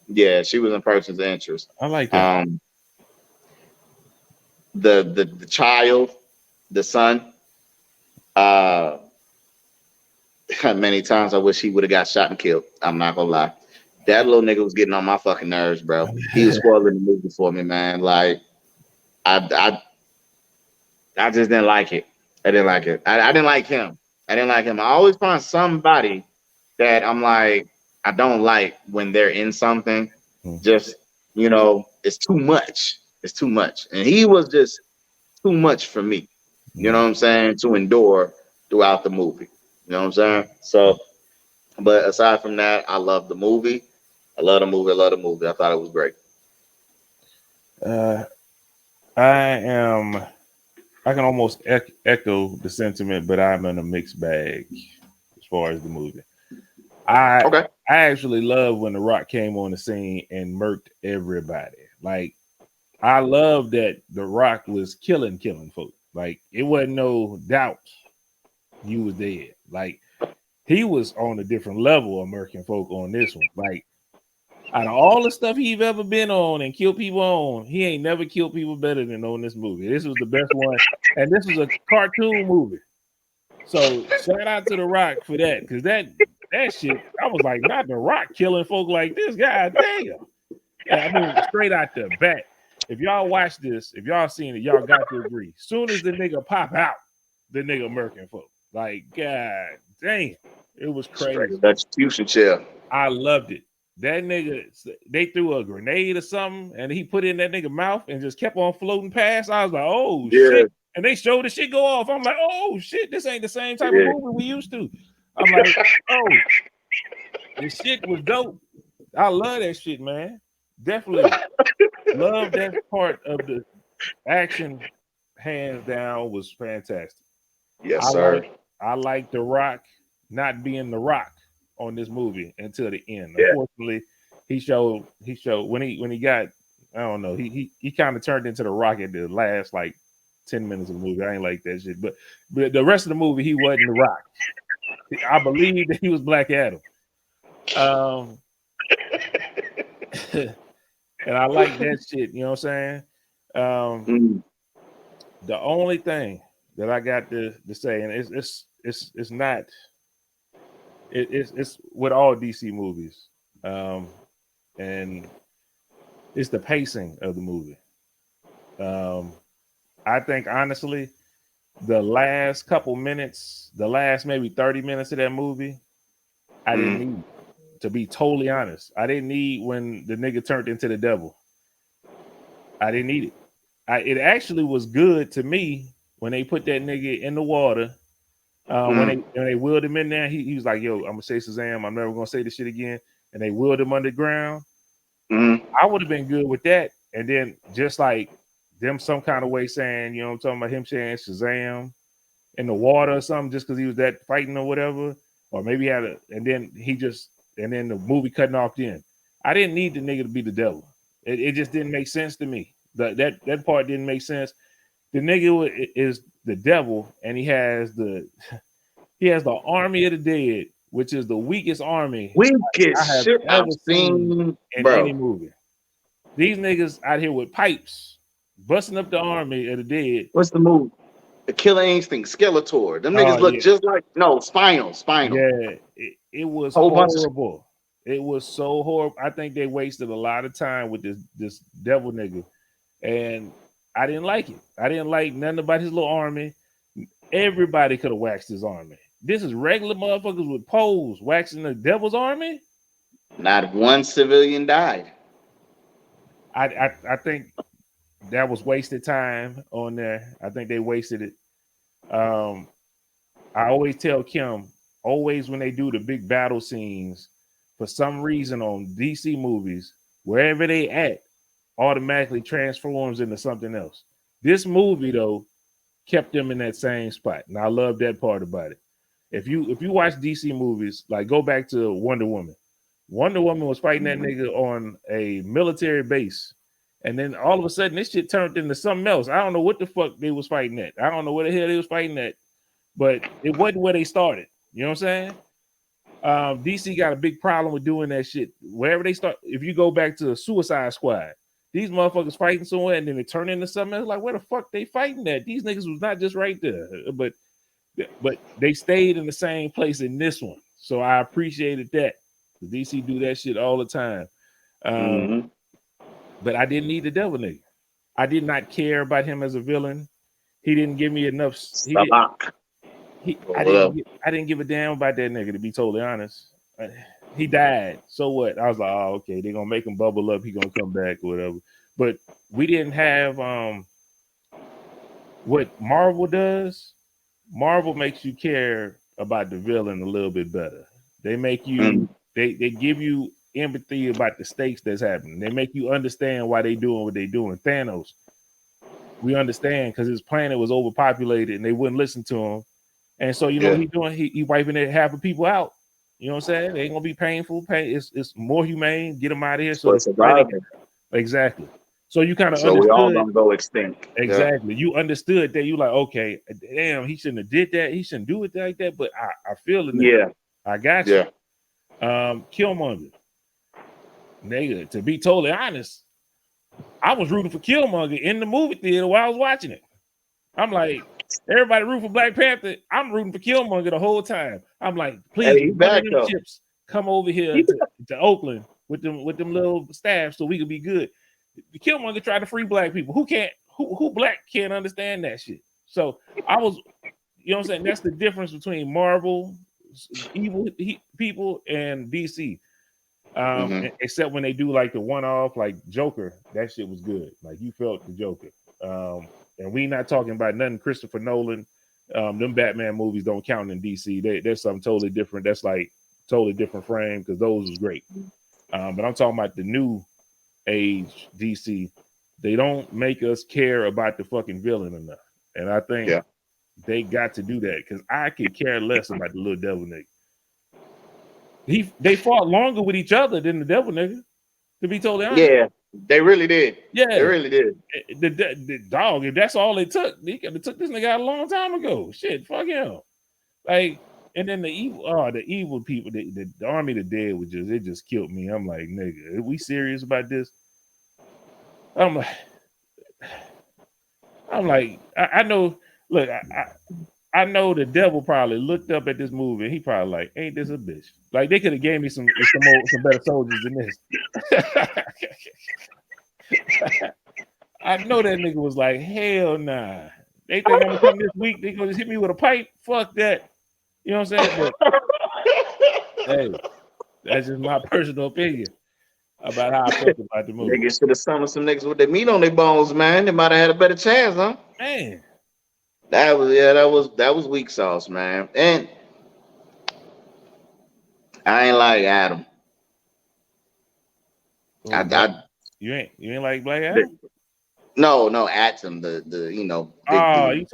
Yeah, she was in Persons of Interest. I like that. Um, the child, the son. Uh, many times I wish he would have got shot and killed. I'm not gonna lie. That little nigga was getting on my fucking nerves, bro. He was spoiling the movie for me, man. Like I I just didn't like it. I didn't like it. I didn't like him. I didn't like him. I always find somebody that I'm like, I don't like when they're in something. Just, you know, it's too much. It's too much. And he was just too much for me. You know what I'm saying? To endure throughout the movie. You know what I'm saying? So, but aside from that, I love the movie. I love the movie. I love the movie. I thought it was great. Uh, I am. I can almost echo the sentiment, but I'm in a mixed bag as far as the movie. I Okay. I actually love when The Rock came on the scene and murked everybody. Like I love that The Rock was killing folk. Like it wasn't no doubt you was dead. Like he was on a different level of murking folk on this one. Like out of all the stuff he's ever been on and killed people on, he ain't never killed people better than on this movie. This was the best one, and this was a cartoon movie. So shout out to The Rock for that, because that shit, I was like, not The Rock killing folk like this. God damn. Yeah, I mean, straight out the bat. If y'all watch this, if y'all seen it, y'all got to agree. Soon as the nigga pop out, the nigga murking folk. Like, God damn. It was Straight crazy. execution chair. I loved it. That nigga, they threw a grenade or something, and he put it in that nigga mouth and just kept on floating past. I was like, oh Yeah. shit. And they showed the shit go off. I'm like, oh shit, this ain't the same type of Yeah. movie we used to. I'm like, oh, the shit was dope. I love that shit, man. Definitely love that part of the action, hands down, was fantastic. Yes, I like sir. I like The Rock not being The Rock on this movie until the end. Yeah. Unfortunately, he showed when he got, I don't know, he kind of turned into The Rock at the last like 10 minutes of the movie. I ain't like that shit. But the rest of the movie, he wasn't The Rock. I believe that he was Black Adam. Um and I like that shit, you know what I'm saying? Um Mm. the only thing that I got to say, and it's not it's with all DC movies, and it's the pacing of the movie. Um, I think honestly, the last couple minutes, the last maybe 30 minutes of that movie, I didn't Mm. need. To be totally honest, I didn't need when the nigga turned into the devil. I didn't need it. It actually was good to me when they put that nigga in the water. Mm. When they wheeled him in there, he was like, "Yo, I'm gonna say Shazam. I'm never gonna say this shit again." And they wheeled him underground. Mm. I would have been good with that. And then just like them, some kind of way saying, you know, I'm talking about him saying Shazam in the water or something, just because he was that fighting or whatever, or maybe he had a, and then the movie cutting off. Then I didn't need the nigga to be the devil. It just didn't make sense to me. That part didn't make sense. The nigga is the devil, and he has the army of the dead, which is the weakest army I Weakest have shit I've ever seen seen, in any bro. movie. These niggas out here with pipes, busting up the army of the dead. What's the move? The Killer Instinct, Skeletor. Them Oh niggas look yeah, just like no Spinal. yeah. It was Whole bunch of horrible. It was so horrible. I think they wasted a lot of time with this devil nigga, and I didn't like it. I didn't like nothing about his little army. Everybody could have waxed his army. This is regular motherfuckers with poles waxing the devil's army. Not one civilian died. I think that was wasted time on there. I think they wasted it. I always tell Kim, always when they do the big battle scenes, for some reason on DC movies, wherever they at, automatically transforms into something else. This movie though kept them in that same spot, and I love that part about it. If you watch DC movies, like go back to Wonder Woman. Wonder Woman was fighting that nigga on a military base, and then all of a sudden this shit turned into something else. I don't know what the fuck they was fighting at. I don't know where the hell they was fighting at, but it wasn't where they started. You know what I'm saying? DC got a big problem with doing that shit. Wherever they start, if you go back to the Suicide Squad, these motherfuckers fighting somewhere and then they turn into something else. Like, where the fuck they fighting at? These niggas was not just right there, but they stayed in the same place in this one. So I appreciated that. DC do that shit all the time. But I didn't need the devil nigga. I did not care about him as a villain. He didn't give me enough. I didn't give a damn about that nigga, to be totally honest. He died. So what? I was like, oh, okay, they're gonna make him bubble up, he gonna come back or whatever. But we didn't have what Marvel does. Marvel makes you care about the villain a little bit better. They make you they give you empathy about the stakes that's happening. They make you understand why they doing what they doing. Thanos, we understand because his planet was overpopulated and they wouldn't listen to him. And so you know what he's doing? He wiping half of people out. You know what I'm saying? They ain't gonna be painful. It's more humane. Get them out of here. So exactly. So you kind of understood. We all gonna go extinct. Exactly. You understood that. You like, okay, damn, he shouldn't have did that. He shouldn't do it like that. But I feel it. Yeah. I got you. Killmonger. Nigga, to be totally honest, I was rooting for Killmonger in the movie theater while I was watching it. I'm like, everybody root for Black Panther. I'm rooting for Killmonger the whole time. I'm like, please, one of them ships come over here to Oakland with them little staff so we could be good. The Killmonger tried to free black people. Who black can't understand that shit? So I was, you know what I'm saying? That's the difference between Marvel, evil people, and DC. Except when they do like the one-off, like Joker, that shit was good. Like you felt the Joker. And we not talking about nothing Christopher Nolan. Them Batman movies don't count in DC. There's something totally different. That's like totally different frame because those was great. But I'm talking about the new age DC. They don't make us care about the fucking villain enough. And I think they got to do that because I could care less about the little devil nigga. They fought longer with each other than the devil nigga, to be totally honest. Yeah, they really did. Yeah, they really did. The dog, if that's all it took, they could have took this nigga out a long time ago. Shit, fuck him. Like, and then the evil people, the army of the dead was just killed me. I'm like, nigga, are we serious about this? I'm like, I know. Look, I know the devil probably looked up at this movie and he probably like, ain't this a bitch? Like they could have gave me some better soldiers than this. I know that nigga was like, hell nah. They think I'm gonna come this week. They gonna just hit me with a pipe. Fuck that. You know what I'm saying? But, hey, that's just my personal opinion about how I felt about the movie. Niggas should have summoned some niggas with their meat on their bones, man. They might have had a better chance, huh? Man. That was weak sauce, man. And I ain't like Adam. You ain't like Black Adam? No, Atom. The you talking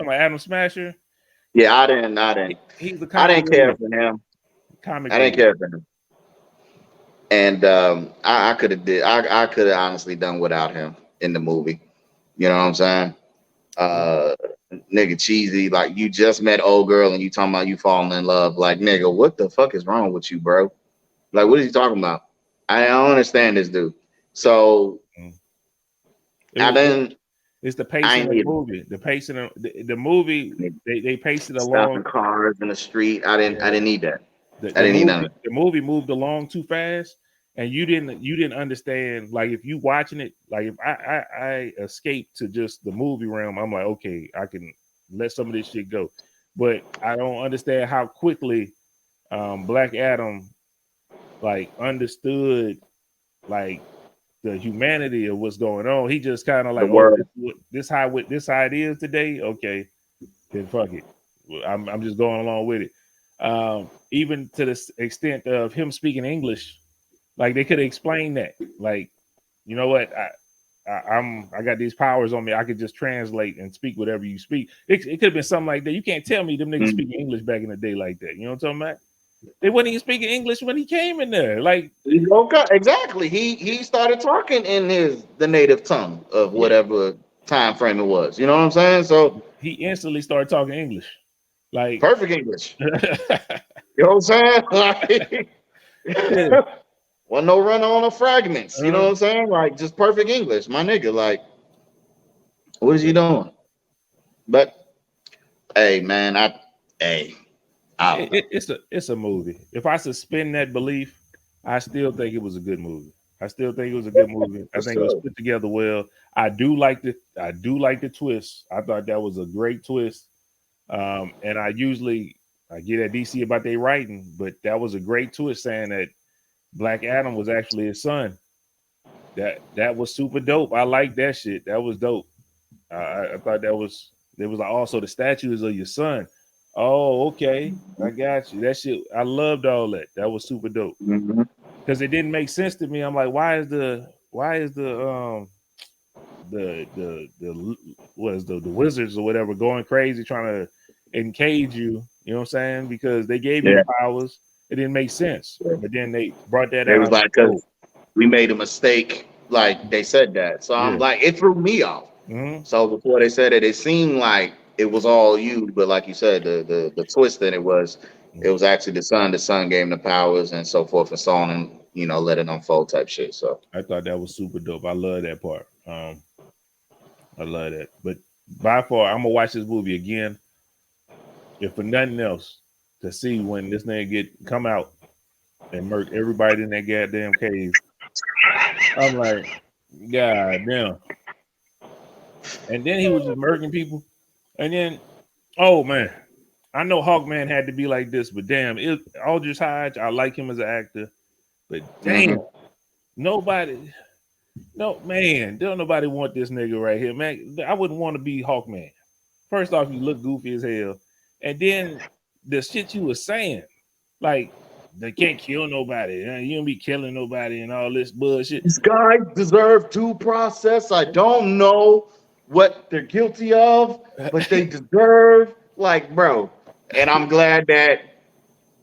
about Adam Smasher? Yeah, I didn't. I didn't care for him. I didn't care for him. And I could have honestly done without him in the movie. You know what I'm saying? Nigga cheesy, like you just met old girl and you talking about you falling in love. Like, nigga, what the fuck is wrong with you, bro? Like, what is he talking about? I don't understand this dude. So it's the pacing of the movie. The pacing of the movie, they paced it along cars in the street. I didn't need that. I didn't need that. The movie moved along too fast, and you didn't understand. Like if you watching it, like if I escape to just the movie realm, I'm like, okay, I can let some of this shit go, but I don't understand how quickly Black Adam like understood like the humanity of what's going on. He just kind of The like, oh, world. this how it is today. Okay, then fuck it. I'm just going along with it. Even to the extent of him speaking English, like they could have explained that. Like, you know what? I got these powers on me. I could just translate and speak whatever you speak. It could have been something like that. You can't tell me them niggas speaking English back in the day like that. You know what I'm talking about? They wasn't even speaking English when he came in there. Like, Okay, exactly. He started talking in the native tongue of yeah, whatever time frame it was. You know what I'm saying? So he instantly started talking English. Like, perfect English. yeah, You know what I'm saying? Like, well, no run on of fragments. You know what I'm saying? Like just perfect English, my nigga. Like, what is he doing? But hey, man, I don't know. it's a movie. If I suspend that belief, I still think it was a good movie. I still think it was a good movie. I For think it was sure. put together well. I do like the twist. I thought that was a great twist. And I get at DC about their writing, but that was a great twist saying that Black Adam was actually his son. That was super dope. I like that shit. That was dope. I thought that was there was also the statues of your son. Oh, okay. I got you. That shit. I loved all that. That was super dope. Mhm. Because it didn't make sense to me. I'm like, why is the what is the wizards or whatever going crazy trying to encage you? You know what I'm saying? Because they gave you Yeah. the powers. It didn't make sense. But then they brought that They out. was I'm like, like, because oh, we made a mistake. Like they said that. So I'm yeah. like, it threw me off. Mm-hmm. So before they said it, it seemed like it was all you, but like you said, the twist in it was actually the son. The son gave him the powers and so forth and so on, and let it unfold type shit. So I thought that was super dope. I love that part. I love that. But by far, I'm gonna watch this movie again, if for nothing else, to see when this nigga get come out and murk everybody in that goddamn cave. I'm like, God damn. And then he was just murking people. And then, oh man, I know Hawkman had to be like this, but damn, Aldrich Hodge, I like him as an actor, but damn, mhm. nobody, no man, don't nobody want this nigga right here, man. I wouldn't want to be Hawkman. First off, you look goofy as hell, and then the shit you were saying, like they can't kill nobody, you don't be killing nobody, and all this bullshit. These guys deserve due process. I don't know what they're guilty of, but they deserve, like, bro. And I'm glad that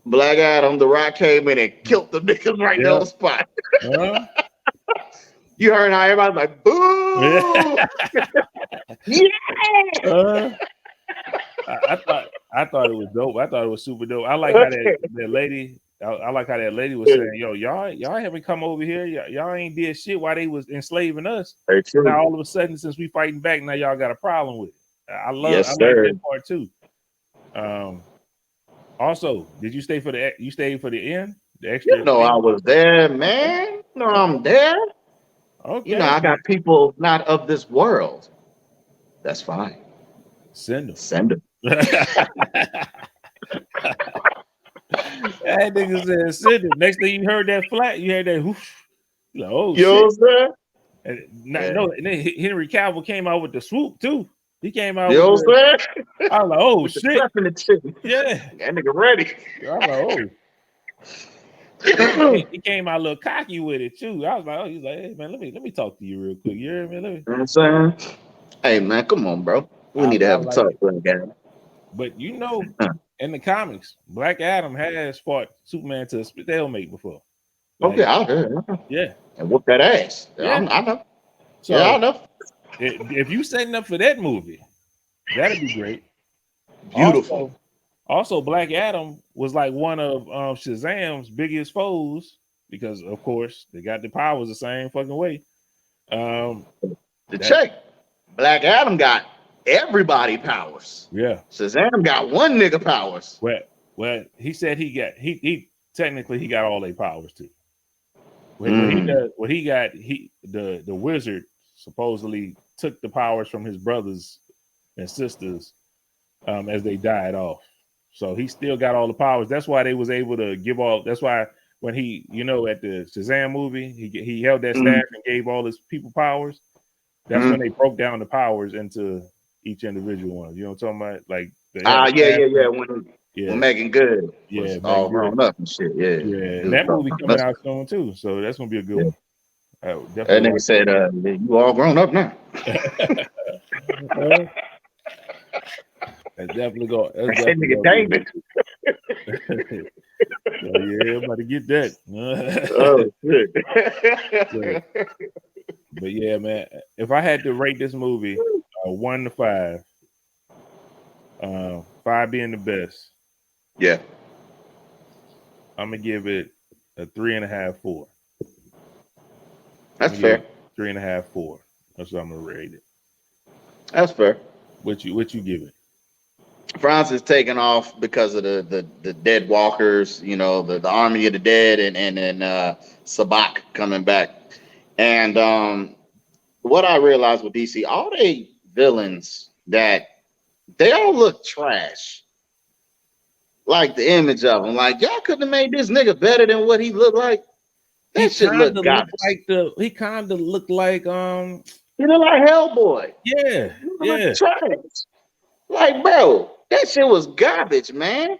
Black Adam, The Rock came in and killed the niggas right there on Yeah. the spot. Huh? You heard how everybody's like, boo! Yeah! uh, I thought it was dope. I thought it was super dope. I like how Okay. that lady. I like how that lady was saying, "Yo, y'all haven't come over here. Y'all ain't did shit while they was enslaving us. Very Now true. all of a sudden, since we fighting back, now y'all got a problem with it. I Yes, like sir. that part too. Um, also, did you stayed for the end, the You extra know I end? was there, Okay, man. You know okay, I'm there. okay. I got people not of this world. That's fine. Send them. Send them. That nigga said send it. Next thing you heard that flat, you heard that whoosh. You're like, oh You know what shit. I'm saying? And Yeah. no, and then Henry Cavill came out with the swoop too. He came out You with know what the. I'm saying? I was like, oh With the shit, crap in the chicken. yeah. That nigga ready. I was like, oh. He came out a little cocky with it too. I was like, oh, he's like, hey man, let me talk to you real quick. You hear me? You know what I'm saying? Hey man, come on, bro. We need to I have a like talk it. with again. But in the comics, Black Adam has fought Superman to a stalemate before. Okay, Like, I'll do it. yeah, And whoop that ass. Yeah, yeah. I know. Yeah, I So know. if you setting up for that movie, that'd be great. Beautiful. Also, also Black Adam was like one of Shazam's biggest foes because, of course, they got the powers the same fucking way. Um, The that check. Black Adam got everybody powers. yeah. Shazam got one nigga powers. Well, he said he technically he got all their powers too. the wizard supposedly took the powers from his brothers and sisters as they died off. So he still got all the powers. That's why they was able to give all. That's why when he, at the Shazam movie, he held that staff and gave all his people powers. That's when they broke down the powers into each individual one. You know what I'm talking about? Like when Megan Good was all grown up and shit. Yeah. And that movie coming out soon too, so that's gonna be a good one. That nigga said, "You all grown up now." That's definitely go. That's that nigga David. Yeah, I'm about to get that. Oh shit. But yeah, man, if I had to rate this movie 1 to 5, 5 being the best, yeah, I'm gonna give it a 3.5, 4. That's fair. 3.5, 4. That's what I'm gonna rate it. That's fair. What you give it? France is taking off because of the dead walkers, the army of the dead, and then Sabak coming back. And what I realized with DC, all they villains that they all look trash. Like the image of him, like y'all couldn't have made this nigga better than what he looked like. That shit looked garbage. He kind of looked like he looked like Hellboy. Yeah, yeah. Trash. Like, bro, that shit was garbage, man.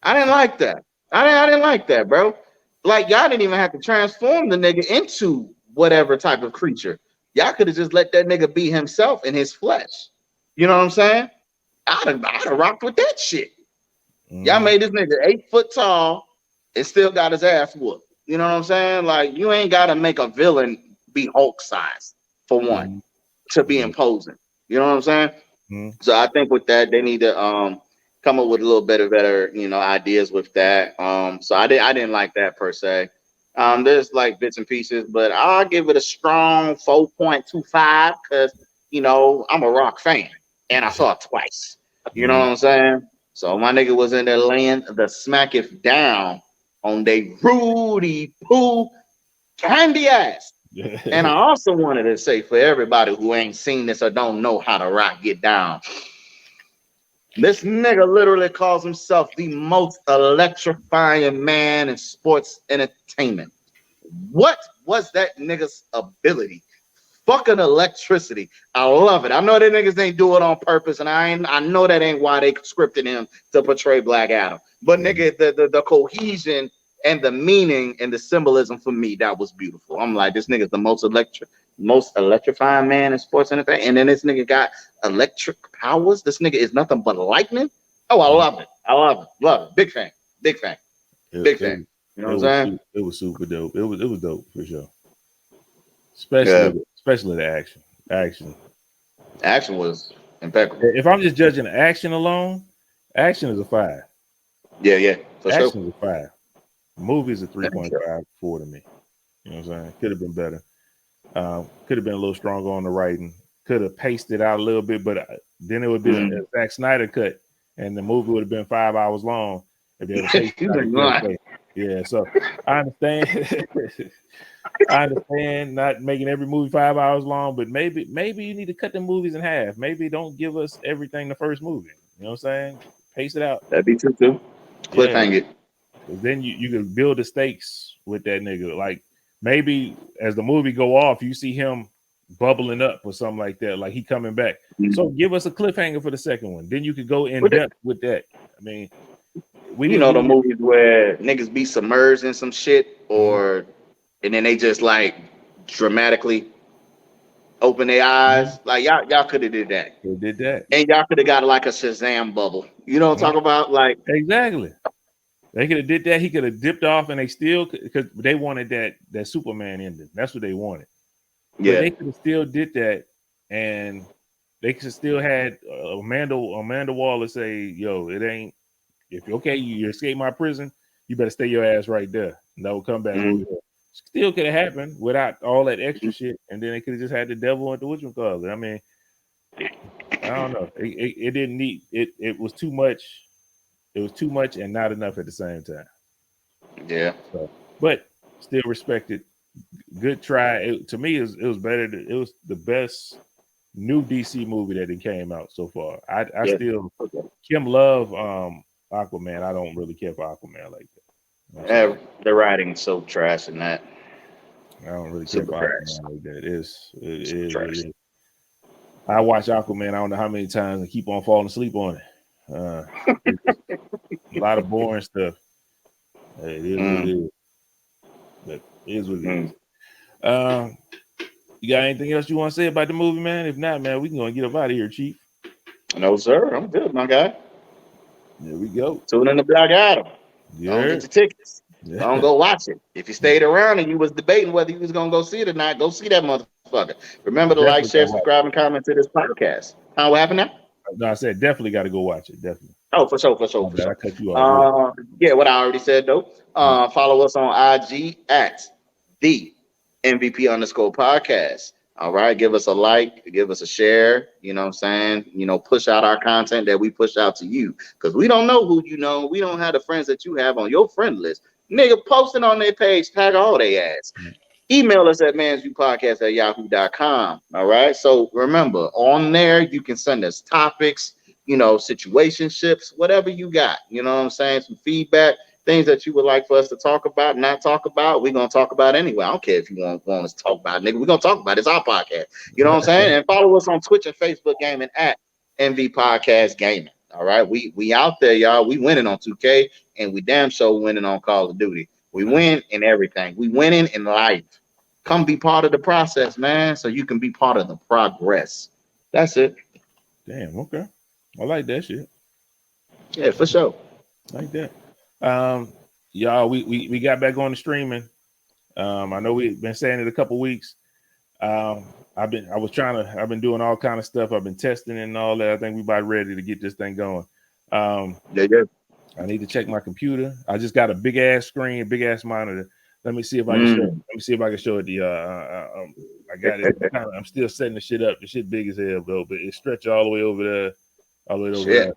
I didn't like that. I didn't like that, bro. Like, y'all didn't even have to transform the nigga into whatever type of creature. Y'all could have just let that nigga be himself in his flesh. You know what I'm saying? I'd have rocked with that shit. Y'all made this nigga 8 foot tall and still got his ass whooped. You know what I'm saying? Like, you ain't got to make a villain be Hulk size for one to be imposing. You know what I'm saying? So I think with that, they need to come up with a little better, ideas with that. So I didn't like that per se. There's like bits and pieces, but I'll give it a strong 4.25 because I'm a Rock fan and I saw it twice. You know what I'm saying? So my nigga was in there laying the smack if down on they Rudy Poo candy ass. And I also wanted to say for everybody who ain't seen this or don't know how to rock get down, this nigga literally calls himself the most electrifying man in sports entertainment. What was that nigga's ability? Fucking electricity. I love it. I know that niggas ain't do it on purpose, and I know that ain't why they scripted him to portray Black Adam. But nigga, the cohesion and the meaning and the symbolism for me, that was beautiful. I'm like, this nigga's the most electrifying man in sports entertainment. And then this nigga got electric powers. This nigga is nothing but lightning. Oh, I love it. Love it. Big fan. Big fan. You know what I'm saying? It was super dope. It was dope for sure. Especially the action. Action was impeccable. If I'm just judging the action alone, action is a 5. Yeah. Action is a 5. Movies a 3.5, 4 to me. You know what I'm saying? Could have been better. Could have been a little stronger on the writing. Could have paced it out a little bit, but then it would be a Zack Snyder cut, and the movie would have been 5 hours long if they would have paced it out. Yeah, so I understand. I understand not making every movie 5 hours long, but maybe you need to cut the movies in half. Maybe don't give us everything the first movie. You know what I'm saying? Pace it out. That'd be true too. Cliffhanger it. Then you can build the stakes with that nigga. Like maybe as the movie go off, you see him bubbling up or something like that, like he coming back. So give us a cliffhanger for the second one. Then you could go in depth with that. I mean, the movies where niggas be submerged in some shit, and then they just like dramatically open their eyes. Like y'all could have did that. They did that, and y'all could have got like a Shazam bubble. You know what I'm talking about? Like exactly. They could have did that. He could have dipped off, and they still because they wanted that Superman ending. That's what they wanted. Yeah, but they could have still did that, and they could have still had Amanda Waller say, "Yo, it ain't if you escape my prison, you better stay your ass right there." And that will come back. Still could have happened without all that extra shit, and then they could have just had the devil and the whatchamacallit. I mean, I don't know. It didn't need it. It was too much. It was too much and not enough at the same time. Yeah. So, but still respected good try. To me, it was better. It was the best new DC movie that it came out so far. I still Kim love Aquaman. I don't really care for Aquaman like that. You know the writing's so trash in that. I don't really care for Aquaman like that. It is. I watch Aquaman. I don't know how many times and keep on falling asleep on it. A lot of boring stuff. It is what it is. But it is what it is. You got anything else you want to say about the movie, man? If not, man, we can go and get up out of here, Chief. No, sir. I'm good, my guy. There we go. Tune in to Black Adam. Yeah. Don't get your tickets. Don't go watch it. If you stayed around and you was debating whether you was gonna go see it or not, go see that motherfucker. Remember to like, share, subscribe, and comment to this podcast. What happened now? No, I said definitely got to go watch it. Definitely. Oh, for sure. I cut you off. Yeah, what I already said though. Follow us on IG at the MVP_podcast. All right, give us a like, give us a share. You know what I'm saying? You know, push out our content that we push out to you, because we don't know who you know. We don't have the friends that you have on your friend list. Nigga, posting on their page, tag all they ass. Email us at mansviewpodcast@yahoo.com. All right. So remember, on there you can send us topics, you know, situationships, whatever you got. You know what I'm saying? Some feedback, things that you would like for us to talk about, not talk about. We're gonna talk about anyway. I don't care if you want us to talk about it, nigga. We're gonna talk about it. It's our podcast. You know what I'm saying? And follow us on Twitch and Facebook gaming at MVPODCASTGAMING. All right. We out there, y'all. We winning on 2K, and we damn sure winning on Call of Duty. We win in everything. We winning in life. Come be part of the process, man, so you can be part of the progress. That's it. Damn, okay. I like that shit. Yeah, for sure. Like that. Y'all, we got back on the streaming. I know we've been saying it a couple weeks. I've been doing all kind of stuff. I've been testing and all that. I think we about ready to get this thing going. Yeah. I need to check my computer. I just got a big ass screen, big ass monitor. Let me see if I can show it. Let me see if I can show it. I got it. I'm still setting the shit up. The shit big as hell, though, but it stretches all the way over there. All the way over there.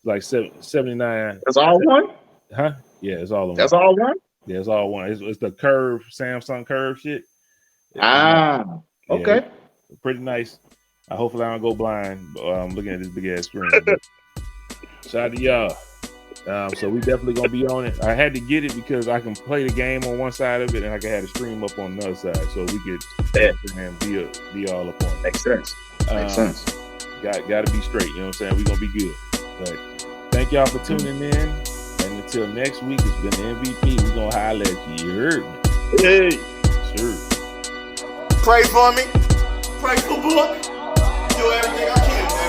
Like 79. That's all one? Huh? Yeah, it's all one. That's all one? Yeah, it's all one. It's the curve, Samsung curve shit. Okay. Yeah, pretty nice. Hopefully I don't go blind. I'm looking at this big ass screen. Shout out to y'all. So we definitely gonna be on it. I had to get it because I can play the game on one side of it and I can have the stream up on the other side, so we could be all up on it. Makes sense. Got to be straight. You know what I'm saying? We're gonna be good. But thank y'all for tuning in. And until next week, it's been the MVP. We're gonna holler at you. You heard me? Hey. Sure. Pray for me. Pray for Book. Do everything I can, man.